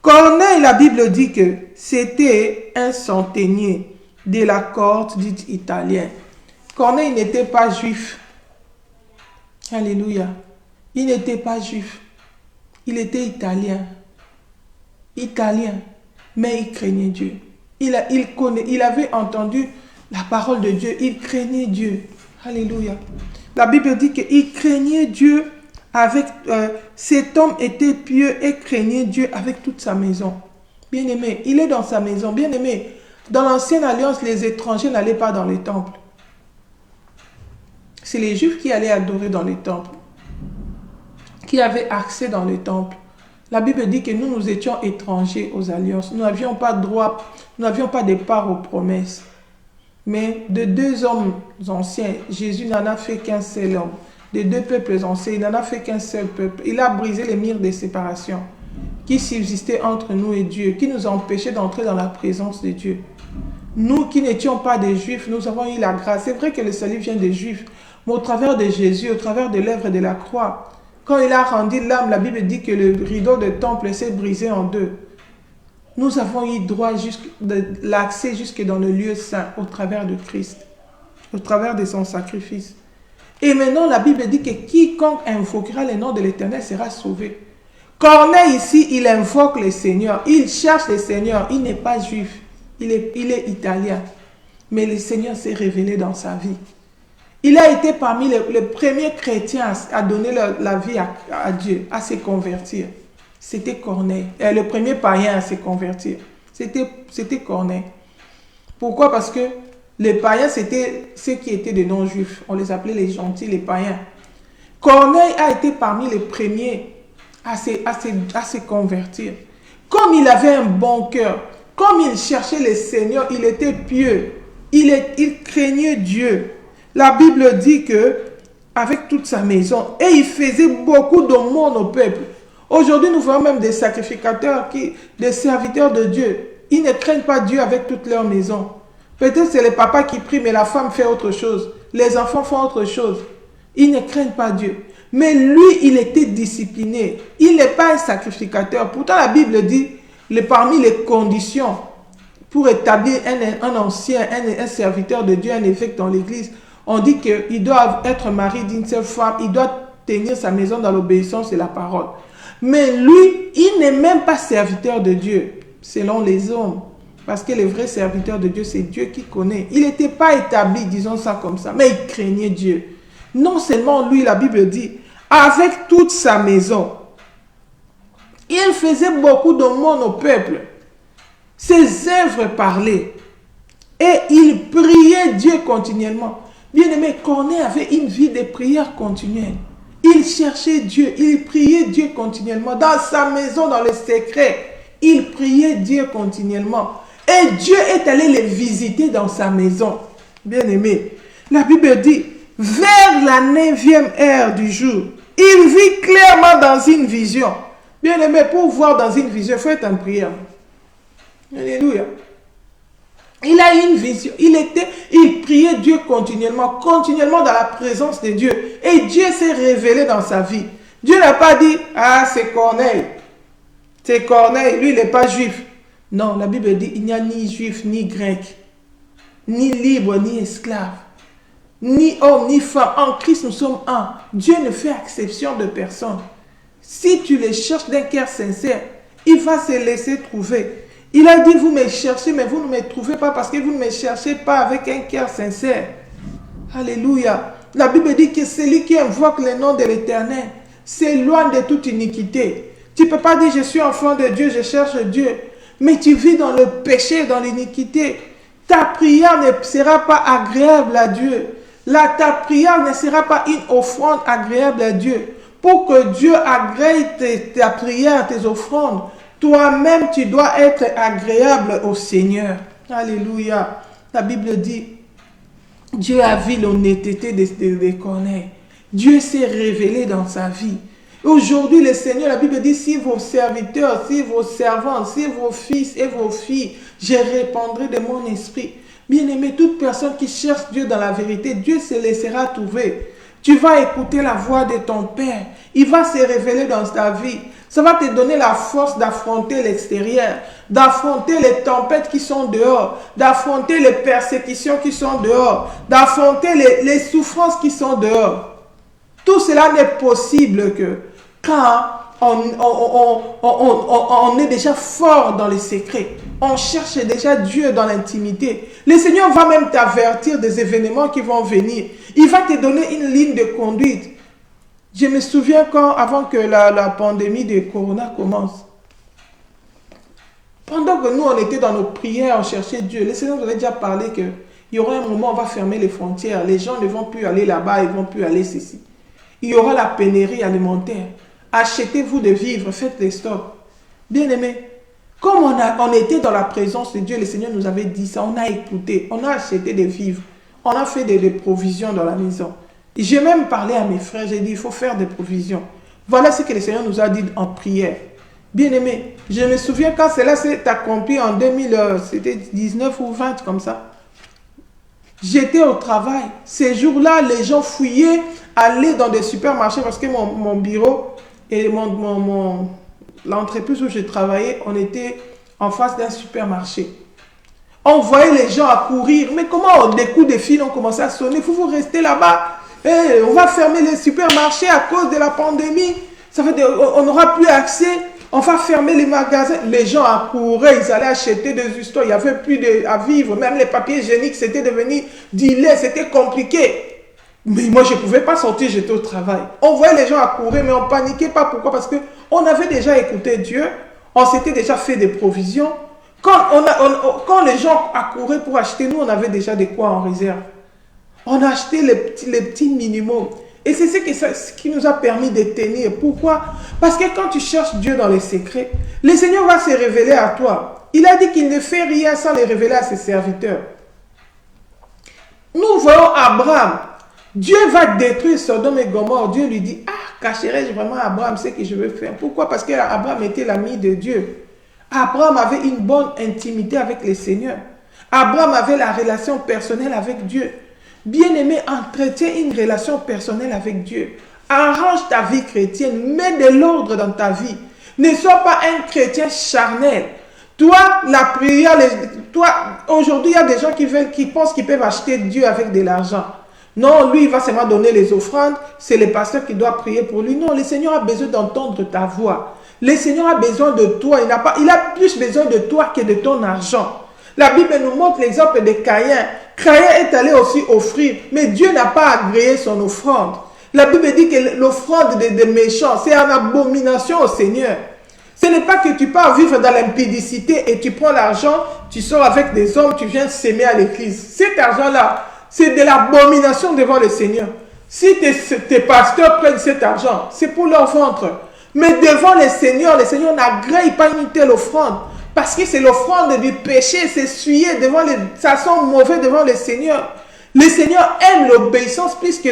A: Corneille, la Bible dit que c'était un centenier de la cohorte dite italienne. Corneille n'était pas juif. Alléluia. Il n'était pas juif. Il était italien. Italien. Mais il craignait Dieu. Il avait entendu la parole de Dieu. Il craignait Dieu. Alléluia. La Bible dit qu'il craignait Dieu avec... cet homme était pieux et craignait Dieu avec toute sa maison. Bien-aimé, il est dans sa maison. Bien-aimé, dans l'ancienne alliance, les étrangers n'allaient pas dans les temples. C'est les Juifs qui allaient adorer dans les temples, qui avaient accès dans les temples. La Bible dit que nous étions étrangers aux alliances. Nous n'avions pas droit, nous n'avions pas de part aux promesses. Mais de deux hommes anciens, Jésus n'en a fait qu'un seul homme. De deux peuples anciens, il n'en a fait qu'un seul peuple. Il a brisé les murs de séparation qui subsistaient entre nous et Dieu, qui nous empêchaient d'entrer dans la présence de Dieu. Nous qui n'étions pas des Juifs, nous avons eu la grâce. C'est vrai que le salut vient des Juifs, mais au travers de Jésus, au travers de l'œuvre de la croix, quand il a rendu l'âme, la Bible dit que le rideau de temple s'est brisé en deux. Nous avons eu droit l'accès jusque dans le lieu saint au travers de Christ, au travers de son sacrifice. Et maintenant, la Bible dit que quiconque invoquera le nom de l'Éternel sera sauvé. Corneille ici, il invoque le Seigneur, il cherche le Seigneur, il n'est pas juif, il est italien. Mais le Seigneur s'est révélé dans sa vie. Il a été parmi les premiers chrétiens à donner la vie à Dieu, à se convertir. C'était Corneille. Le premier païen à se convertir. C'était Corneille. Pourquoi? Parce que les païens, c'était ceux qui étaient des non-juifs. On les appelait les gentils, les païens. Corneille a été parmi les premiers à se convertir. Comme il avait un bon cœur, comme il cherchait le Seigneur, il était pieux. Il craignait Dieu. La Bible dit que avec toute sa maison, et il faisait beaucoup d'aumônes au peuple. Aujourd'hui, nous voyons même des sacrificateurs, des serviteurs de Dieu. Ils ne craignent pas Dieu avec toute leur maison. Peut-être c'est le papa qui prie, mais la femme fait autre chose. Les enfants font autre chose. Ils ne craignent pas Dieu. Mais lui, il était discipliné. Il n'est pas un sacrificateur. Pourtant, la Bible dit, parmi les conditions pour établir un ancien, un serviteur de Dieu, un évêque dans l'église, on dit qu'il doit être mari d'une seule femme, il doit tenir sa maison dans l'obéissance et la parole. Mais lui, il n'est même pas serviteur de Dieu, selon les hommes. Parce que le vrai serviteur de Dieu, c'est Dieu qui connaît. Il n'était pas établi, disons ça comme ça, mais il craignait Dieu. Non seulement lui, la Bible dit, avec toute sa maison, il faisait beaucoup d'aumônes au peuple. Ses œuvres parlaient. Et il priait Dieu continuellement. Bien-aimé, Corneille avait une vie de prière continuelle. Il cherchait Dieu, il priait Dieu continuellement. Dans sa maison, dans le secret, il priait Dieu continuellement. Et Dieu est allé les visiter dans sa maison. Bien-aimé, la Bible dit, vers la 9e heure du jour, il vit clairement dans une vision. Bien-aimé, pour voir dans une vision, il faut être en prière. Alléluia. Il a une vision. Il priait Dieu continuellement dans la présence de Dieu. Et Dieu s'est révélé dans sa vie. Dieu n'a pas dit, ah, c'est Corneille. C'est Corneille, lui, il n'est pas juif. Non, la Bible dit, il n'y a ni juif, ni grec, ni libre, ni esclave, ni homme, ni femme. En Christ, nous sommes un. Dieu ne fait exception de personne. Si tu le cherches d'un cœur sincère, il va se laisser trouver. Il a dit, vous me cherchez, mais vous ne me trouvez pas parce que vous ne me cherchez pas avec un cœur sincère. Alléluia. La Bible dit que celui qui invoque le nom de l'Éternel s'éloigne de toute iniquité. Tu ne peux pas dire, je suis enfant de Dieu, je cherche Dieu. Mais tu vis dans le péché, dans l'iniquité. Ta prière ne sera pas agréable à Dieu. Ta prière ne sera pas une offrande agréable à Dieu. Pour que Dieu agrée ta prière, tes offrandes, toi-même, tu dois être agréable au Seigneur. Alléluia. La Bible dit, Dieu a vu l'honnêteté de Corneille. Dieu s'est révélé dans sa vie. Aujourd'hui, le Seigneur, la Bible dit, si vos serviteurs, si vos servantes, si vos fils et vos filles, je répandrai de mon esprit. Bien-aimé, toute personne qui cherche Dieu dans la vérité, Dieu se laissera trouver. Tu vas écouter la voix de ton Père. Il va se révéler dans ta vie. Ça va te donner la force d'affronter l'extérieur, d'affronter les tempêtes qui sont dehors, d'affronter les persécutions qui sont dehors, d'affronter les souffrances qui sont dehors. Tout cela n'est possible que quand on est déjà fort dans les secrets. On cherche déjà Dieu dans l'intimité. Le Seigneur va même t'avertir des événements qui vont venir. Il va te donner une ligne de conduite. Je me souviens avant que la pandémie de Corona commence. Pendant que nous, on était dans nos prières, on cherchait Dieu. Le Seigneur nous avait déjà parlé qu'il y aura un moment où on va fermer les frontières. Les gens ne vont plus aller là-bas, ils ne vont plus aller ceci. Il y aura la pénurie alimentaire. Achetez-vous des vivres, faites des stocks. Bien-aimés, comme on était dans la présence de Dieu, le Seigneur nous avait dit ça, on a écouté, on a acheté des vivres, on a fait des provisions dans la maison. J'ai même parlé à mes frères, j'ai dit, il faut faire des provisions. Voilà ce que le Seigneur nous a dit en prière. Bien-aimés, je me souviens quand cela s'est accompli en 2019 ou 20, comme ça. J'étais au travail. Ces jours-là, les gens fouillaient, allaient dans des supermarchés parce que mon bureau et l'entreprise où je travaillais, on était en face d'un supermarché. On voyait les gens accourir. Mais comment des coups de fil ont commencé à sonner? Il faut vous rester là-bas. On va fermer les supermarchés à cause de la pandémie. Ça fait on n'aura plus accès. On va fermer les magasins. Les gens accouraient, ils allaient acheter des histoires. Il n'y avait plus à vivre. Même les papiers hygiéniques, c'était devenu dilait, c'était compliqué. Mais moi, je ne pouvais pas sortir, j'étais au travail. On voyait les gens accourir, mais on ne paniquait pas. Pourquoi? Parce qu'on avait déjà écouté Dieu. On s'était déjà fait des provisions. Quand les gens accouraient pour acheter, nous, on avait déjà de quoi en réserve. On a acheté les petits minimums. Et c'est ce qui nous a permis de tenir. Pourquoi? Parce que quand tu cherches Dieu dans les secrets, le Seigneur va se révéler à toi. Il a dit qu'il ne fait rien sans le révéler à ses serviteurs. Nous voyons Abraham. Dieu va détruire Sodome et Gomorrhe. Dieu lui dit, cacherai-je vraiment à Abraham ce que je veux faire? Pourquoi? Parce qu'Abraham était l'ami de Dieu. Abraham avait une bonne intimité avec le Seigneur. Abraham avait la relation personnelle avec Dieu. Bien-aimé, entretiens une relation personnelle avec Dieu. Arrange ta vie chrétienne. Mets de l'ordre dans ta vie. Ne sois pas un chrétien charnel. Toi, la prière, aujourd'hui, il y a des gens qui pensent qu'ils peuvent acheter Dieu avec de l'argent. Non, lui, il va seulement donner les offrandes. C'est le pasteur qui doit prier pour lui. Non, le Seigneur a besoin d'entendre ta voix. Le Seigneur a besoin de toi. Il a plus besoin de toi que de ton argent. La Bible nous montre l'exemple de Caïn. Caïn est allé aussi offrir, mais Dieu n'a pas agréé son offrande. La Bible dit que l'offrande des méchants, c'est une abomination au Seigneur. Ce n'est pas que tu pars vivre dans l'impudicité et tu prends l'argent, tu sors avec des hommes, tu viens s'aimer à l'église. Cet argent-là, c'est de l'abomination devant le Seigneur. Si tes pasteurs prennent cet argent, c'est pour leur ventre. Mais devant le Seigneur n'agrée pas une telle offrande. Parce que c'est l'offrande du péché, c'est souillé devant les... Ça sent mauvais devant le Seigneur. Le Seigneur aime l'obéissance plus que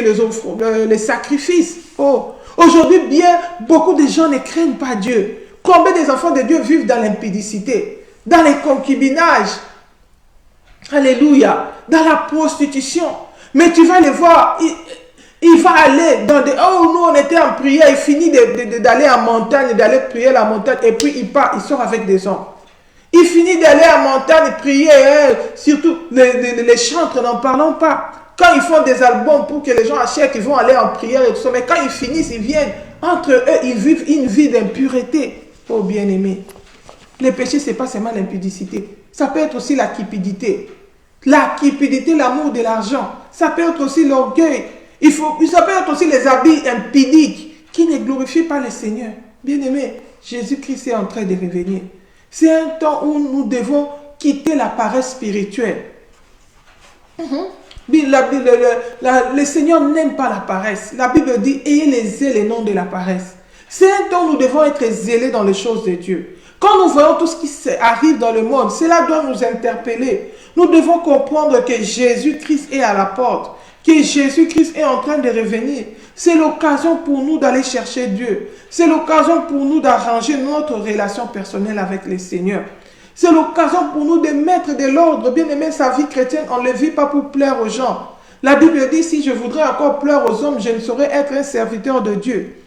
A: les sacrifices. Oh. Aujourd'hui, bien, beaucoup de gens ne craignent pas Dieu. Combien des enfants de Dieu vivent dans l'impudicité, dans les concubinages, alléluia, dans la prostitution. Mais tu vas les voir, il va aller dans des... Oh, nous on était en prière, il finit d'aller en montagne, d'aller prier à la montagne, et puis il part, il sort avec des hommes. Il finit d'aller en montagne, prier, surtout les chantres, n'en parlons pas. Quand ils font des albums pour que les gens achètent, ils vont aller en prière et tout ça. Mais quand ils finissent, ils viennent, entre eux, ils vivent une vie d'impureté. Oh bien-aimé, le péché, ce n'est pas seulement l'impudicité. Ça peut être aussi la cupidité. La cupidité, l'amour de l'argent. Ça peut être aussi l'orgueil. Ça peut être aussi les habits impudiques qui ne glorifient pas le Seigneur. Bien-aimé, Jésus-Christ est en train de revenir. C'est un temps où nous devons quitter la paresse spirituelle. Le Seigneur n'aime pas la paresse. La Bible dit, ayez les zèles et non de la paresse. C'est un temps où nous devons être zélés dans les choses de Dieu. Quand nous voyons tout ce qui arrive dans le monde, cela doit nous interpeller. Nous devons comprendre que Jésus-Christ est à la porte, que Jésus-Christ est en train de revenir. C'est l'occasion pour nous d'aller chercher Dieu. C'est l'occasion pour nous d'arranger notre relation personnelle avec le Seigneur. C'est l'occasion pour nous de mettre de l'ordre. Bien aimé, sa vie chrétienne, on ne le vit pas pour plaire aux gens. La Bible dit, si je voudrais encore plaire aux hommes, je ne saurais être un serviteur de Dieu.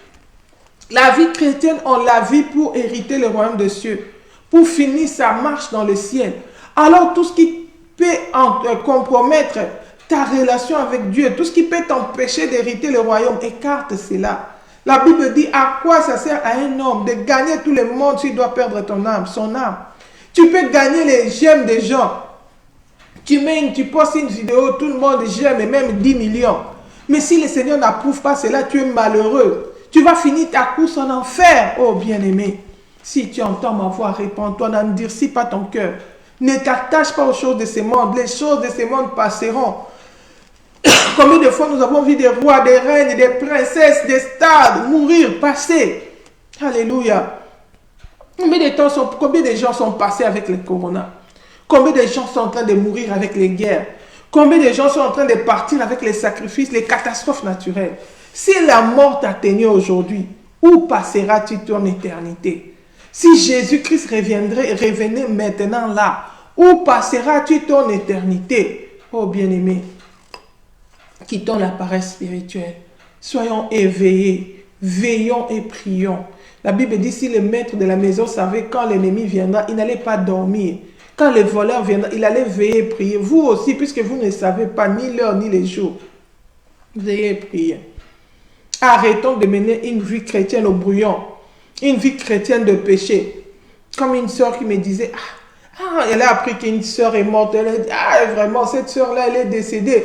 A: La vie chrétienne, on la vit pour hériter le royaume des cieux, pour finir sa marche dans le ciel. Alors tout ce qui peut compromettre ta relation avec Dieu, tout ce qui peut t'empêcher d'hériter le royaume, écarte cela. La Bible dit, à quoi ça sert à un homme de gagner tout le monde s'il doit perdre son âme? Tu peux gagner les j'aime des gens. Tu postes une vidéo, tout le monde j'aime, et même 10 millions. Mais si le Seigneur n'approuve pas cela, tu es malheureux. Tu vas finir ta course en enfer, oh bien-aimé. Si tu entends ma voix, réponds-toi, n'endurcis pas ton cœur. Ne t'attache pas aux choses de ce monde. Les choses de ce monde passeront. Combien de fois nous avons vu des rois, des reines, des princesses, des stars mourir, passer. Alléluia. Combien de gens sont passés avec le corona? Combien de gens sont en train de mourir avec les guerres? Combien de gens sont en train de partir avec les sacrifices, les catastrophes naturelles? Si la mort t'a tenu aujourd'hui, où passeras-tu ton éternité? Si Jésus-Christ revenait maintenant là, où passeras-tu ton éternité? Oh bien-aimé, quittons la paresse spirituelle. Soyons éveillés, veillons et prions. La Bible dit, si le maître de la maison savait quand l'ennemi viendra, il n'allait pas dormir. Quand le voleur viendra, il allait veiller et prier. Vous aussi, puisque vous ne savez pas ni l'heure ni les jours, veillez et priez. Arrêtons de mener une vie chrétienne au brouillon, une vie chrétienne de péché. Comme une sœur qui me disait, elle a appris qu'une sœur est morte. Elle a dit, vraiment, cette sœur-là, elle est décédée.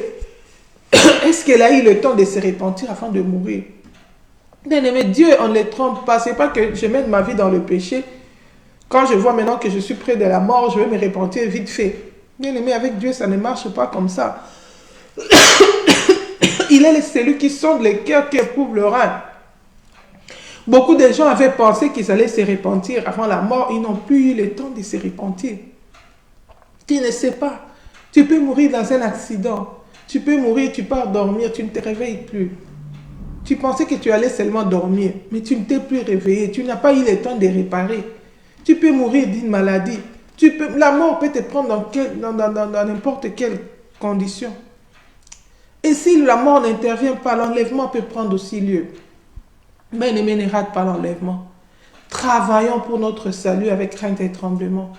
A: Est-ce qu'elle a eu le temps de se repentir avant de mourir? Bien-aimé, Dieu, on ne le trompe pas. Ce n'est pas que je mène ma vie dans le péché. Quand je vois maintenant que je suis près de la mort, je vais me repentir vite fait. Bien-aimé, avec Dieu, ça ne marche pas comme ça. Il est celui qui sonde les cœurs, qui éprouve le rein. Beaucoup de gens avaient pensé qu'ils allaient se repentir avant la mort. Ils n'ont plus eu le temps de se repentir. Tu ne sais pas. Tu peux mourir dans un accident. Tu peux mourir, tu pars dormir, tu ne te réveilles plus. Tu pensais que tu allais seulement dormir, mais tu ne t'es plus réveillé. Tu n'as pas eu le temps de réparer. Tu peux mourir d'une maladie. La mort peut te prendre dans n'importe quelle condition. Et si la mort n'intervient pas, l'enlèvement peut prendre aussi lieu. Mais ne rate pas l'enlèvement. Travaillons pour notre salut avec crainte et tremblement.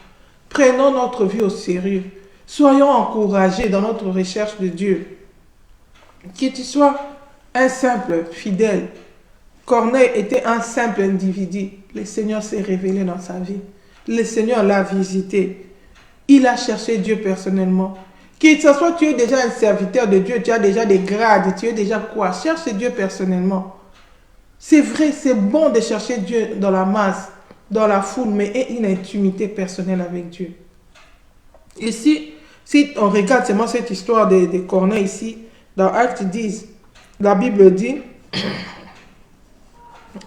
A: Prenons notre vie au sérieux. Soyons encouragés dans notre recherche de Dieu. Que tu sois un simple fidèle. Corneille était un simple individu. Le Seigneur s'est révélé dans sa vie. Le Seigneur l'a visité. Il a cherché Dieu personnellement. Que ce soit tu es déjà un serviteur de Dieu, tu as déjà des grades, tu es déjà quoi? Cherche Dieu personnellement. C'est vrai, c'est bon de chercher Dieu dans la masse. dans la foule, mais ait une intimité personnelle avec Dieu. Et si on regarde seulement cette histoire de Corneille ici, dans Actes 10, la Bible dit,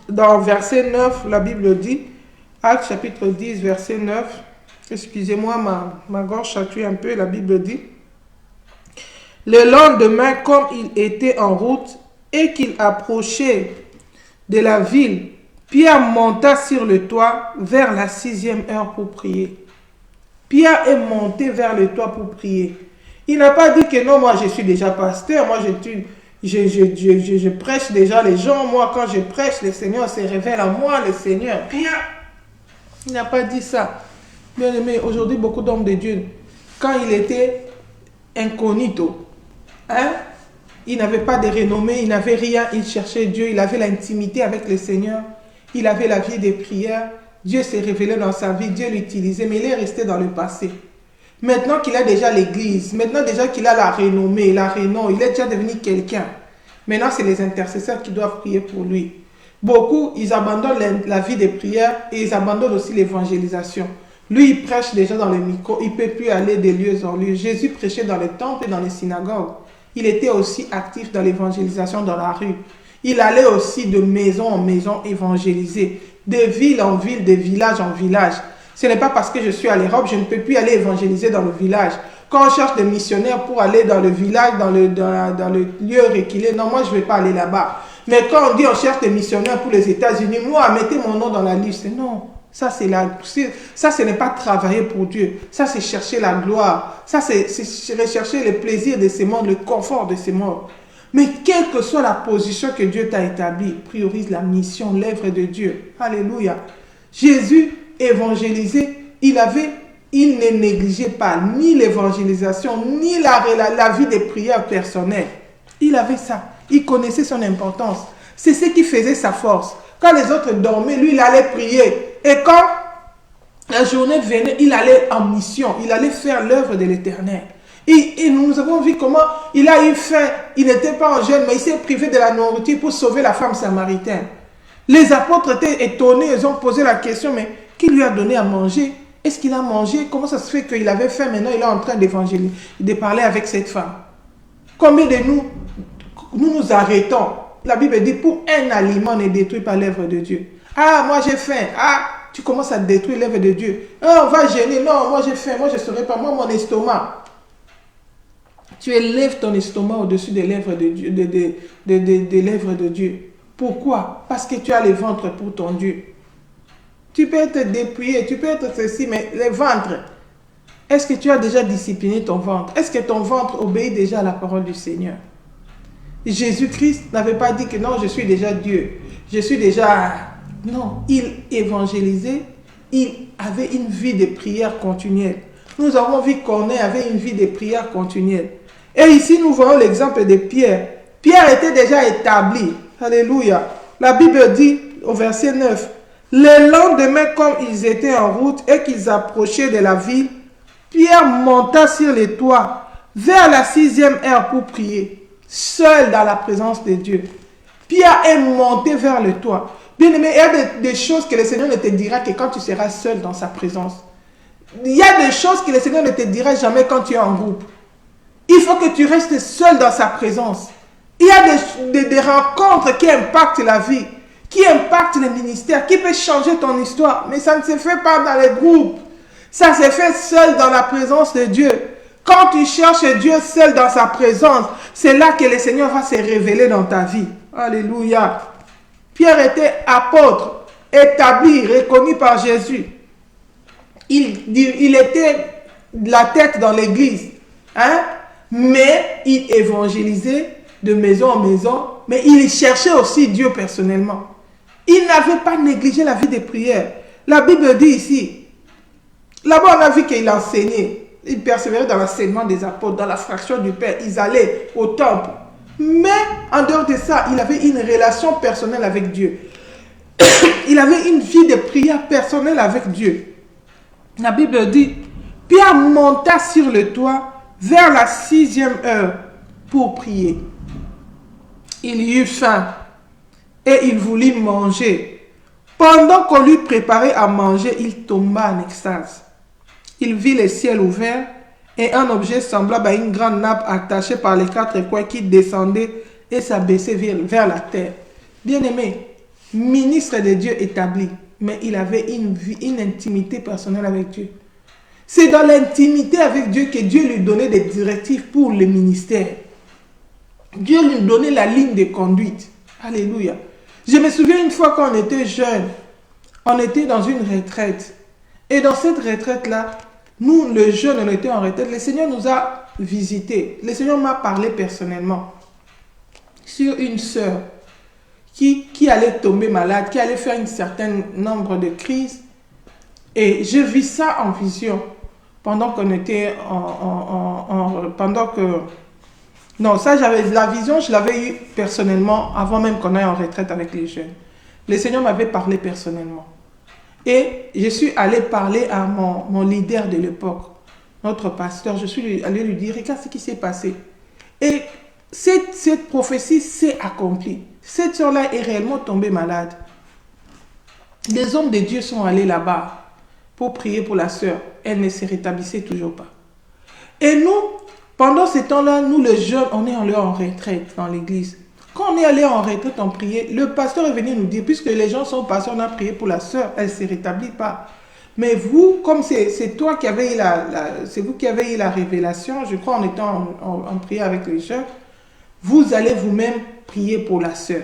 A: dans verset 9, la Bible dit, Actes chapitre 10, verset 9, excusez-moi, ma gorge chatouille un peu, la Bible dit, le lendemain, comme il était en route et qu'il approchait de la ville, Pierre monta sur le toit vers la 6e heure pour prier. Pierre est monté vers le toit pour prier. Il n'a pas dit que non, moi je suis déjà pasteur, moi je prêche déjà les gens, moi quand je prêche, le Seigneur se révèle à moi, le Seigneur. Pierre, il n'a pas dit ça. Bien aimé, aujourd'hui beaucoup d'hommes de Dieu, quand il était incognito, il n'avait pas de renommée, il n'avait rien, il cherchait Dieu, il avait l'intimité avec le Seigneur, il avait la vie des prières, Dieu s'est révélé dans sa vie, Dieu l'utilisait, mais il est resté dans le passé. Maintenant qu'il a déjà l'église, maintenant déjà qu'il a la renommée, la renom, il est déjà devenu quelqu'un. Maintenant, c'est les intercesseurs qui doivent prier pour lui. Beaucoup, ils abandonnent la vie des prières et ils abandonnent aussi l'évangélisation. Lui, il prêche déjà dans le micro, il ne peut plus aller de lieu en lieu. Jésus prêchait dans les temples et dans les synagogues. Il était aussi actif dans l'évangélisation dans la rue. Il allait aussi de maison en maison évangéliser, de ville en ville, de village en village. Ce n'est pas parce que je suis à l'Europe, je ne peux plus aller évangéliser dans le village. Quand on cherche des missionnaires pour aller dans le village, dans le lieu reculé, non, moi je ne vais pas aller là-bas. Mais quand on dit on cherche des missionnaires pour les États-Unis, moi, mettez mon nom dans la liste. Non, ça ce n'est pas travailler pour Dieu. Ça c'est chercher la gloire. Ça c'est rechercher le plaisir de ce monde, le confort de ce monde. Mais quelle que soit la position que Dieu t'a établie, priorise la mission, l'œuvre de Dieu. Alléluia. Jésus évangélisé, il ne négligeait pas ni l'évangélisation, ni la vie des prières personnelles. Il avait ça. Il connaissait son importance. C'est ce qui faisait sa force. Quand les autres dormaient, lui, il allait prier. Et quand la journée venait, il allait en mission. Il allait faire l'œuvre de l'Éternel. Et nous avons vu comment il a eu faim. Il n'était pas en jeûne, mais il s'est privé de la nourriture pour sauver la femme samaritaine. Les apôtres étaient étonnés. Ils ont posé la question, mais qui lui a donné à manger? Est-ce qu'il a mangé? Comment ça se fait qu'il avait faim? Maintenant, il est en train d'évangéliser, de parler avec cette femme. Combien de nous arrêtons? La Bible dit, pour un aliment n'est détruit par l'œuvre de Dieu. Ah, moi j'ai faim. Ah, tu commences à détruire l'œuvre de Dieu. Ah, on va gêner. Non, moi j'ai faim. Moi je ne saurais pas. Moi, mon estomac. Tu élèves ton estomac au-dessus de l'œuvre de Dieu. De l'œuvre de Dieu. Pourquoi? Parce que tu as le ventre pour ton Dieu. Tu peux être dépouillé, tu peux être ceci, mais le ventre, est-ce que tu as déjà discipliné ton ventre? Est-ce que ton ventre obéit déjà à la parole du Seigneur? Jésus-Christ n'avait pas dit que non, je suis déjà Dieu. Je suis déjà... Non, il évangélisait, il avait une vie de prière continuelle. Nous avons vu Corneille avait une vie de prière continuelle. Et ici, nous voyons l'exemple de Pierre. Pierre était déjà établi. Alléluia. La Bible dit au verset 9, le lendemain, comme ils étaient en route et qu'ils approchaient de la ville, Pierre monta sur les toits vers la 6e heure pour prier, seul dans la présence de Dieu. Pierre est monté vers le toit. Bien aimé, il y a des choses que le Seigneur ne te dira que quand tu seras seul dans sa présence. Il y a des choses que le Seigneur ne te dira jamais quand tu es en groupe. Il faut que tu restes seul dans sa présence. Il y a des rencontres qui impactent la vie, qui impactent le ministère, qui peut changer ton histoire. Mais ça ne se fait pas dans les groupes. Ça se fait seul dans la présence de Dieu. Quand tu cherches Dieu seul dans sa présence, c'est là que le Seigneur va se révéler dans ta vie. Alléluia. Pierre était apôtre, établi, reconnu par Jésus. Il était la tête dans l'église. Mais il évangélisait de maison en maison. Mais il cherchait aussi Dieu personnellement. Il n'avait pas négligé la vie des prières. La Bible dit ici, là-bas on a vu qu'il enseignait. Il persévérait dans l'enseignement des apôtres, dans la fraction du Père. Ils allaient au temple. Mais en dehors de ça, il avait une relation personnelle avec Dieu. Il avait une vie de prière personnelle avec Dieu. La Bible dit, Pierre monta sur le toit vers la 6e heure pour prier. Il eut faim et il voulut manger. Pendant qu'on lui préparait à manger, il tomba en extase. Il vit le ciel ouvert et un objet semblable à une grande nappe attachée par les quatre coins qui descendait et s'abaissait vers la terre. Bien-aimé, ministre de Dieu établi, mais il avait une intimité personnelle avec Dieu. C'est dans l'intimité avec Dieu que Dieu lui donnait des directives pour le ministère. Dieu lui donnait la ligne de conduite. Alléluia. Je me souviens une fois quand on était jeune, on était dans une retraite. Et dans cette retraite-là, nous, les jeunes, on était en retraite. Le Seigneur nous a visités. Le Seigneur m'a parlé personnellement sur une sœur qui allait tomber malade, qui allait faire un certain nombre de crises. Et je vis ça en vision pendant qu'on était pendant que... Non, ça, j'avais la vision, je l'avais eu personnellement avant même qu'on aille en retraite avec les jeunes. Le Seigneur m'avait parlé personnellement. Et je suis allé parler à mon leader de l'époque, notre pasteur. Je suis allé lui dire, regarde ce qui s'est passé. Et cette prophétie s'est accomplie. Cette soeur-là est réellement tombée malade. Les hommes de Dieu sont allés là-bas pour prier pour la sœur. Elle ne se rétablissait toujours pas. Et nous, pendant ce temps-là, nous les jeunes, on est allés en retraite dans l'église. Quand on est allé en retraite, on priait. Le pasteur est venu nous dire, puisque les gens sont passés, on a prié pour la sœur, elle ne se rétablit pas. Mais vous, comme c'est toi qui avez eu c'est vous qui avez eu la révélation, je crois en étant en prière avec les jeunes, vous allez vous-même prier pour la sœur.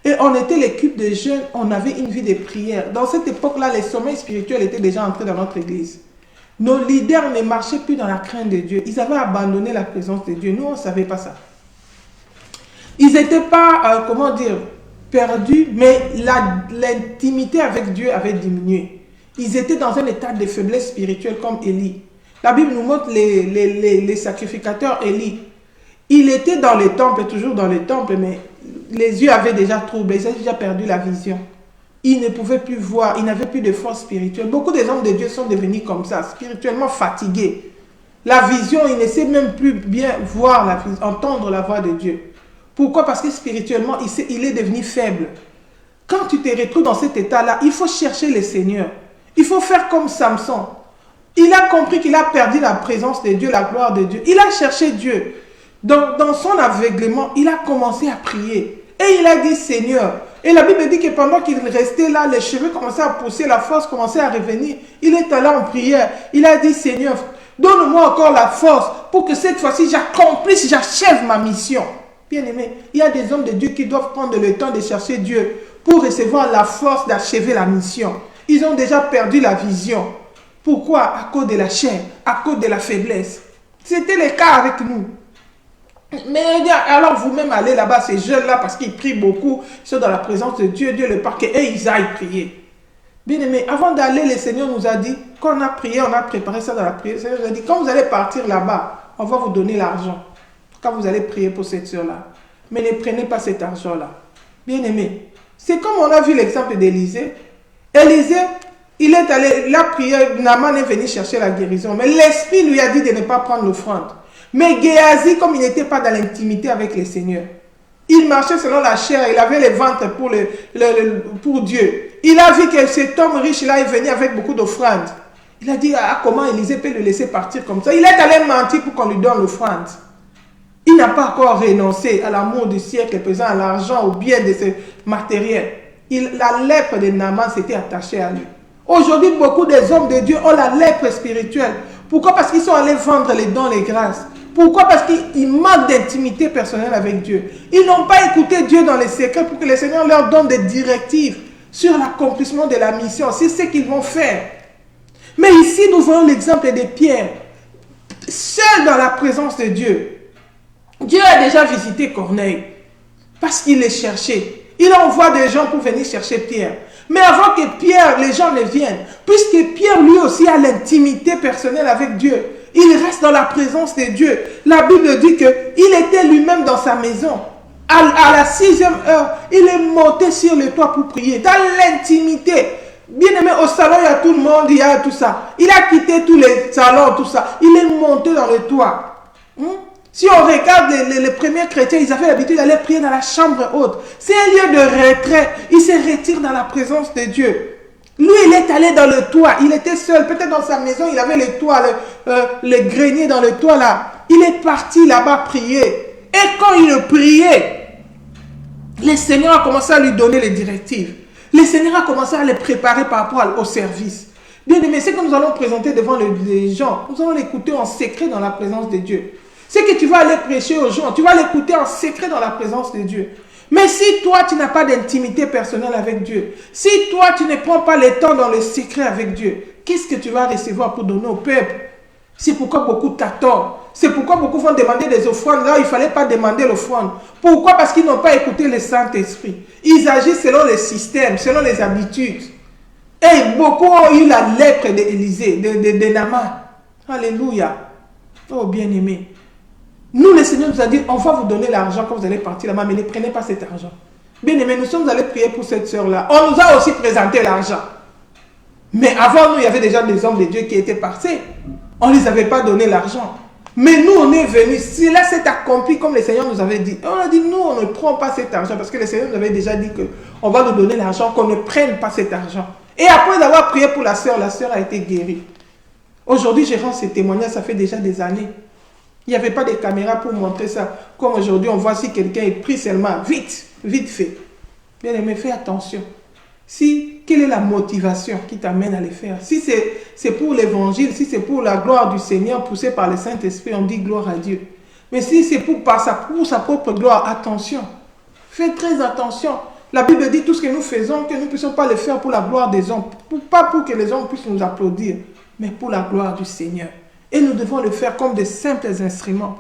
A: Et on était l'équipe de jeunes, on avait une vie de prière. Dans cette époque-là, les sommets spirituels étaient déjà entrés dans notre église. Nos leaders ne marchaient plus dans la crainte de Dieu. Ils avaient abandonné la présence de Dieu. Nous, on ne savait pas ça. Ils n'étaient pas, perdus, mais l'intimité avec Dieu avait diminué. Ils étaient dans un état de faiblesse spirituelle comme Élie. La Bible nous montre les sacrificateurs Élie. Il était dans les temples, toujours dans les temples, mais les yeux avaient déjà troublé, ils avaient déjà perdu la vision. Ils ne pouvaient plus voir, ils n'avaient plus de force spirituelle. Beaucoup des hommes de Dieu sont devenus comme ça, spirituellement fatigués. La vision, ils ne savent même plus bien voir, entendre la voix de Dieu. Pourquoi? Parce que spirituellement, il est devenu faible. Quand tu te retrouves dans cet état-là, il faut chercher le Seigneur. Il faut faire comme Samson. Il a compris qu'il a perdu la présence de Dieu, la gloire de Dieu. Il a cherché Dieu. Dans son aveuglement, il a commencé à prier. Et il a dit, Seigneur. Et la Bible dit que pendant qu'il restait là, les cheveux commençaient à pousser, la force commençait à revenir. Il est allé en prière. Il a dit, Seigneur, donne-moi encore la force pour que cette fois-ci, j'accomplisse, j'achève ma mission. Bien-aimé, il y a des hommes de Dieu qui doivent prendre le temps de chercher Dieu pour recevoir la force d'achever la mission. Ils ont déjà perdu la vision. Pourquoi? À cause de la chair, à cause de la faiblesse. C'était le cas avec nous. Mais alors vous-même allez là-bas, ces jeunes-là, parce qu'ils prient beaucoup, ils sont dans la présence de Dieu, Dieu le parquet, et ils aillent prier. Bien-aimé, avant d'aller, le Seigneur nous a dit, quand on a prié, on a préparé ça dans la prière, le Seigneur nous a dit, quand vous allez partir là-bas, on va vous donner l'argent. Quand vous allez prier pour cette soeur-là. Mais ne prenez pas cet argent-là. Bien-aimé, c'est comme on a vu l'exemple d'Élisée. Élisée, il est allé, il a prié, Naaman est venu chercher la guérison. Mais l'Esprit lui a dit de ne pas prendre l'offrande. Mais Géasi, comme il n'était pas dans l'intimité avec le Seigneur, il marchait selon la chair, il avait le ventre pour Dieu. Il a vu que cet homme riche-là est venu avec beaucoup d'offrandes. Il a dit, comment Élisée peut le laisser partir comme ça? Il est allé mentir pour qu'on lui donne l'offrande. Il n'a pas encore renoncé à l'amour du siècle présent, à l'argent, au bien de ce matériel. La lèpre de Naaman s'était attachée à lui. Aujourd'hui, beaucoup des hommes de Dieu ont la lèpre spirituelle. Pourquoi? Parce qu'ils sont allés vendre les dons, les grâces. Pourquoi? Parce qu'ils manquent d'intimité personnelle avec Dieu. Ils n'ont pas écouté Dieu dans les secrets pour que le Seigneur leur donne des directives sur l'accomplissement de la mission. C'est ce qu'ils vont faire. Mais ici, nous voyons l'exemple de Pierre. Seul dans la présence de Dieu. Dieu a déjà visité Corneille parce qu'il les cherchait. Il envoie des gens pour venir chercher Pierre. Mais avant que Pierre, les gens ne viennent, puisque Pierre lui aussi a l'intimité personnelle avec Dieu, il reste dans la présence de Dieu. La Bible dit qu'il était lui-même dans sa maison. À la 6e heure, il est monté sur le toit pour prier, dans l'intimité. Bien aimé, au salon, il y a tout le monde, il y a tout ça. Il a quitté tous les salons, tout ça. Il est monté dans le toit. Si on regarde les premiers chrétiens, ils avaient l'habitude d'aller prier dans la chambre haute. C'est un lieu de retrait. Ils se retirent dans la présence de Dieu. Lui, il est allé dans le toit. Il était seul. Peut-être dans sa maison, il avait le toit, le grenier dans le toit là. Il est parti là-bas prier. Et quand il priait, le Seigneur a commencé à lui donner les directives. Le Seigneur a commencé à les préparer par rapport au service. Bien aimé, ce que nous allons présenter devant les gens, nous allons l'écouter en secret dans la présence de Dieu. Ce que tu vas aller prêcher aux gens, tu vas l'écouter en secret dans la présence de Dieu. Mais si toi, tu n'as pas d'intimité personnelle avec Dieu, si toi, tu ne prends pas le temps dans le secret avec Dieu, qu'est-ce que tu vas recevoir pour donner au peuple? C'est pourquoi beaucoup t'attendent. C'est pourquoi beaucoup vont demander des offrandes. Là, il ne fallait pas demander l'offrande. Pourquoi? Parce qu'ils n'ont pas écouté le Saint-Esprit. Ils agissent selon les systèmes, selon les habitudes. Et beaucoup ont eu la lèpre d'Élisée, de Naaman. Alléluia. Oh, bien-aimé. Nous, le Seigneur nous a dit, on va vous donner l'argent quand vous allez partir là-bas, mais ne prenez pas cet argent. Bien-aimé, nous sommes allés prier pour cette sœur-là. On nous a aussi présenté l'argent. Mais avant nous, il y avait déjà des hommes de Dieu qui étaient partis. On ne les avait pas donné l'argent. Mais nous, on est venus. Cela s'est accompli comme le Seigneur nous avait dit. On a dit, nous, on ne prend pas cet argent parce que le Seigneur nous avait déjà dit qu'on va nous donner l'argent, qu'on ne prenne pas cet argent. Et après avoir prié pour la sœur a été guérie. Aujourd'hui, je rends ces témoignages, ça fait déjà des années. Il n'y avait pas de caméra pour montrer ça. Comme aujourd'hui, on voit si quelqu'un est pris seulement, vite fait. Bien aimé, fais attention. Quelle est la motivation qui t'amène à le faire? Si c'est pour l'évangile, si c'est pour la gloire du Seigneur poussée par le Saint-Esprit, on dit gloire à Dieu. Mais si c'est pour sa propre gloire, attention. Fais très attention. La Bible dit tout ce que nous faisons, que nous ne puissions pas le faire pour la gloire des hommes. Pas pour que les hommes puissent nous applaudir, mais pour la gloire du Seigneur. Et nous devons le faire comme des simples instruments.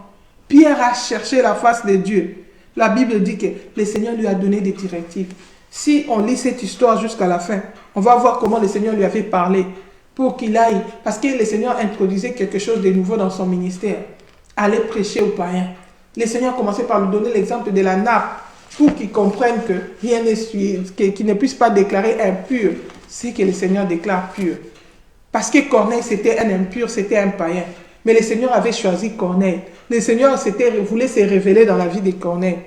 A: Pierre a cherché la face de Dieu. La Bible dit que le Seigneur lui a donné des directives. Si on lit cette histoire jusqu'à la fin, on va voir comment le Seigneur lui avait parlé pour qu'il aille. Parce que le Seigneur introduisait quelque chose de nouveau dans son ministère. Aller prêcher aux païens. Le Seigneur commençait par lui donner l'exemple de la nappe pour qu'il comprenne que rien n'est qu'il ne puisse pas déclarer impur ce que le Seigneur déclare pur. Parce que Corneille, c'était un impur, c'était un païen. Mais le Seigneur avait choisi Corneille. Le Seigneur voulait se révéler dans la vie de Corneille.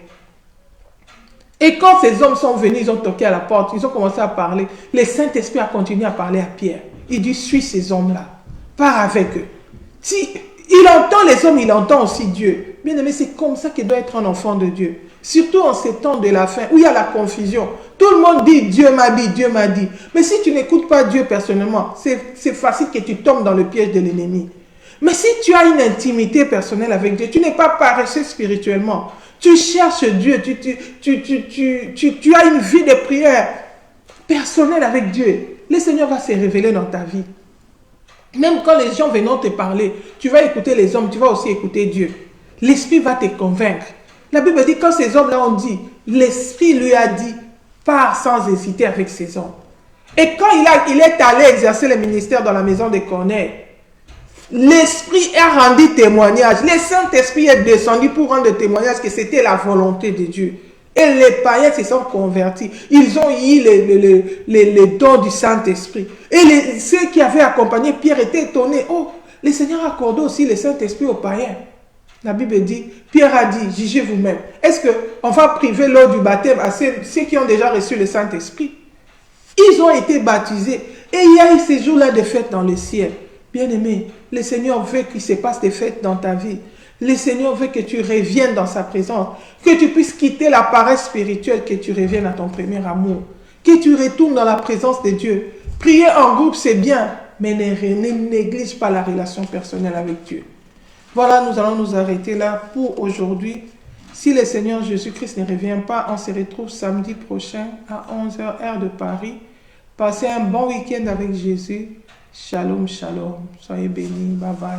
A: Et quand ces hommes sont venus, ils ont toqué à la porte, ils ont commencé à parler. Le Saint-Esprit a continué à parler à Pierre. Il dit, suis ces hommes-là. Pars avec eux. Si il entend les hommes, il entend aussi Dieu. Bien aimé, c'est comme ça qu'il doit être un enfant de Dieu. Surtout en ces temps de la fin, où il y a la confusion. Tout le monde dit, Dieu m'a dit, Dieu m'a dit. Mais si tu n'écoutes pas Dieu personnellement, c'est facile que tu tombes dans le piège de l'ennemi. Mais si tu as une intimité personnelle avec Dieu, tu n'es pas paresseux spirituellement. Tu cherches Dieu, tu as une vie de prière personnelle avec Dieu. Le Seigneur va se révéler dans ta vie. Même quand les gens viennent te parler, tu vas écouter les hommes, tu vas aussi écouter Dieu. L'Esprit va te convaincre. La Bible dit, quand ces hommes-là ont dit, l'Esprit lui a dit, pars sans hésiter avec ces hommes. Et quand il est allé exercer le ministère dans la maison de Corneille, l'Esprit a rendu témoignage. Le Saint-Esprit est descendu pour rendre témoignage que c'était la volonté de Dieu. Et les païens se sont convertis. Ils ont eu les dons du Saint-Esprit. Et ceux qui avaient accompagné Pierre étaient étonnés. Oh, le Seigneur a accordé aussi le Saint-Esprit aux païens. La Bible dit, Pierre a dit, jugez vous-même. Est-ce qu'on va priver l'eau du baptême à ceux qui ont déjà reçu le Saint-Esprit? Ils ont été baptisés. Et il y a eu ces jours-là de fêtes dans le ciel. Bien-aimé, le Seigneur veut qu'il se passe des fêtes dans ta vie. Le Seigneur veut que tu reviennes dans sa présence. Que tu puisses quitter la paresse spirituelle, que tu reviennes à ton premier amour. Que tu retournes dans la présence de Dieu. Prier en groupe, c'est bien, mais ne néglige pas la relation personnelle avec Dieu. Voilà, nous allons nous arrêter là pour aujourd'hui. Si le Seigneur Jésus-Christ ne revient pas, on se retrouve samedi prochain à 11h heure de Paris. Passez un bon week-end avec Jésus. Shalom, shalom. Soyez bénis. Bye bye.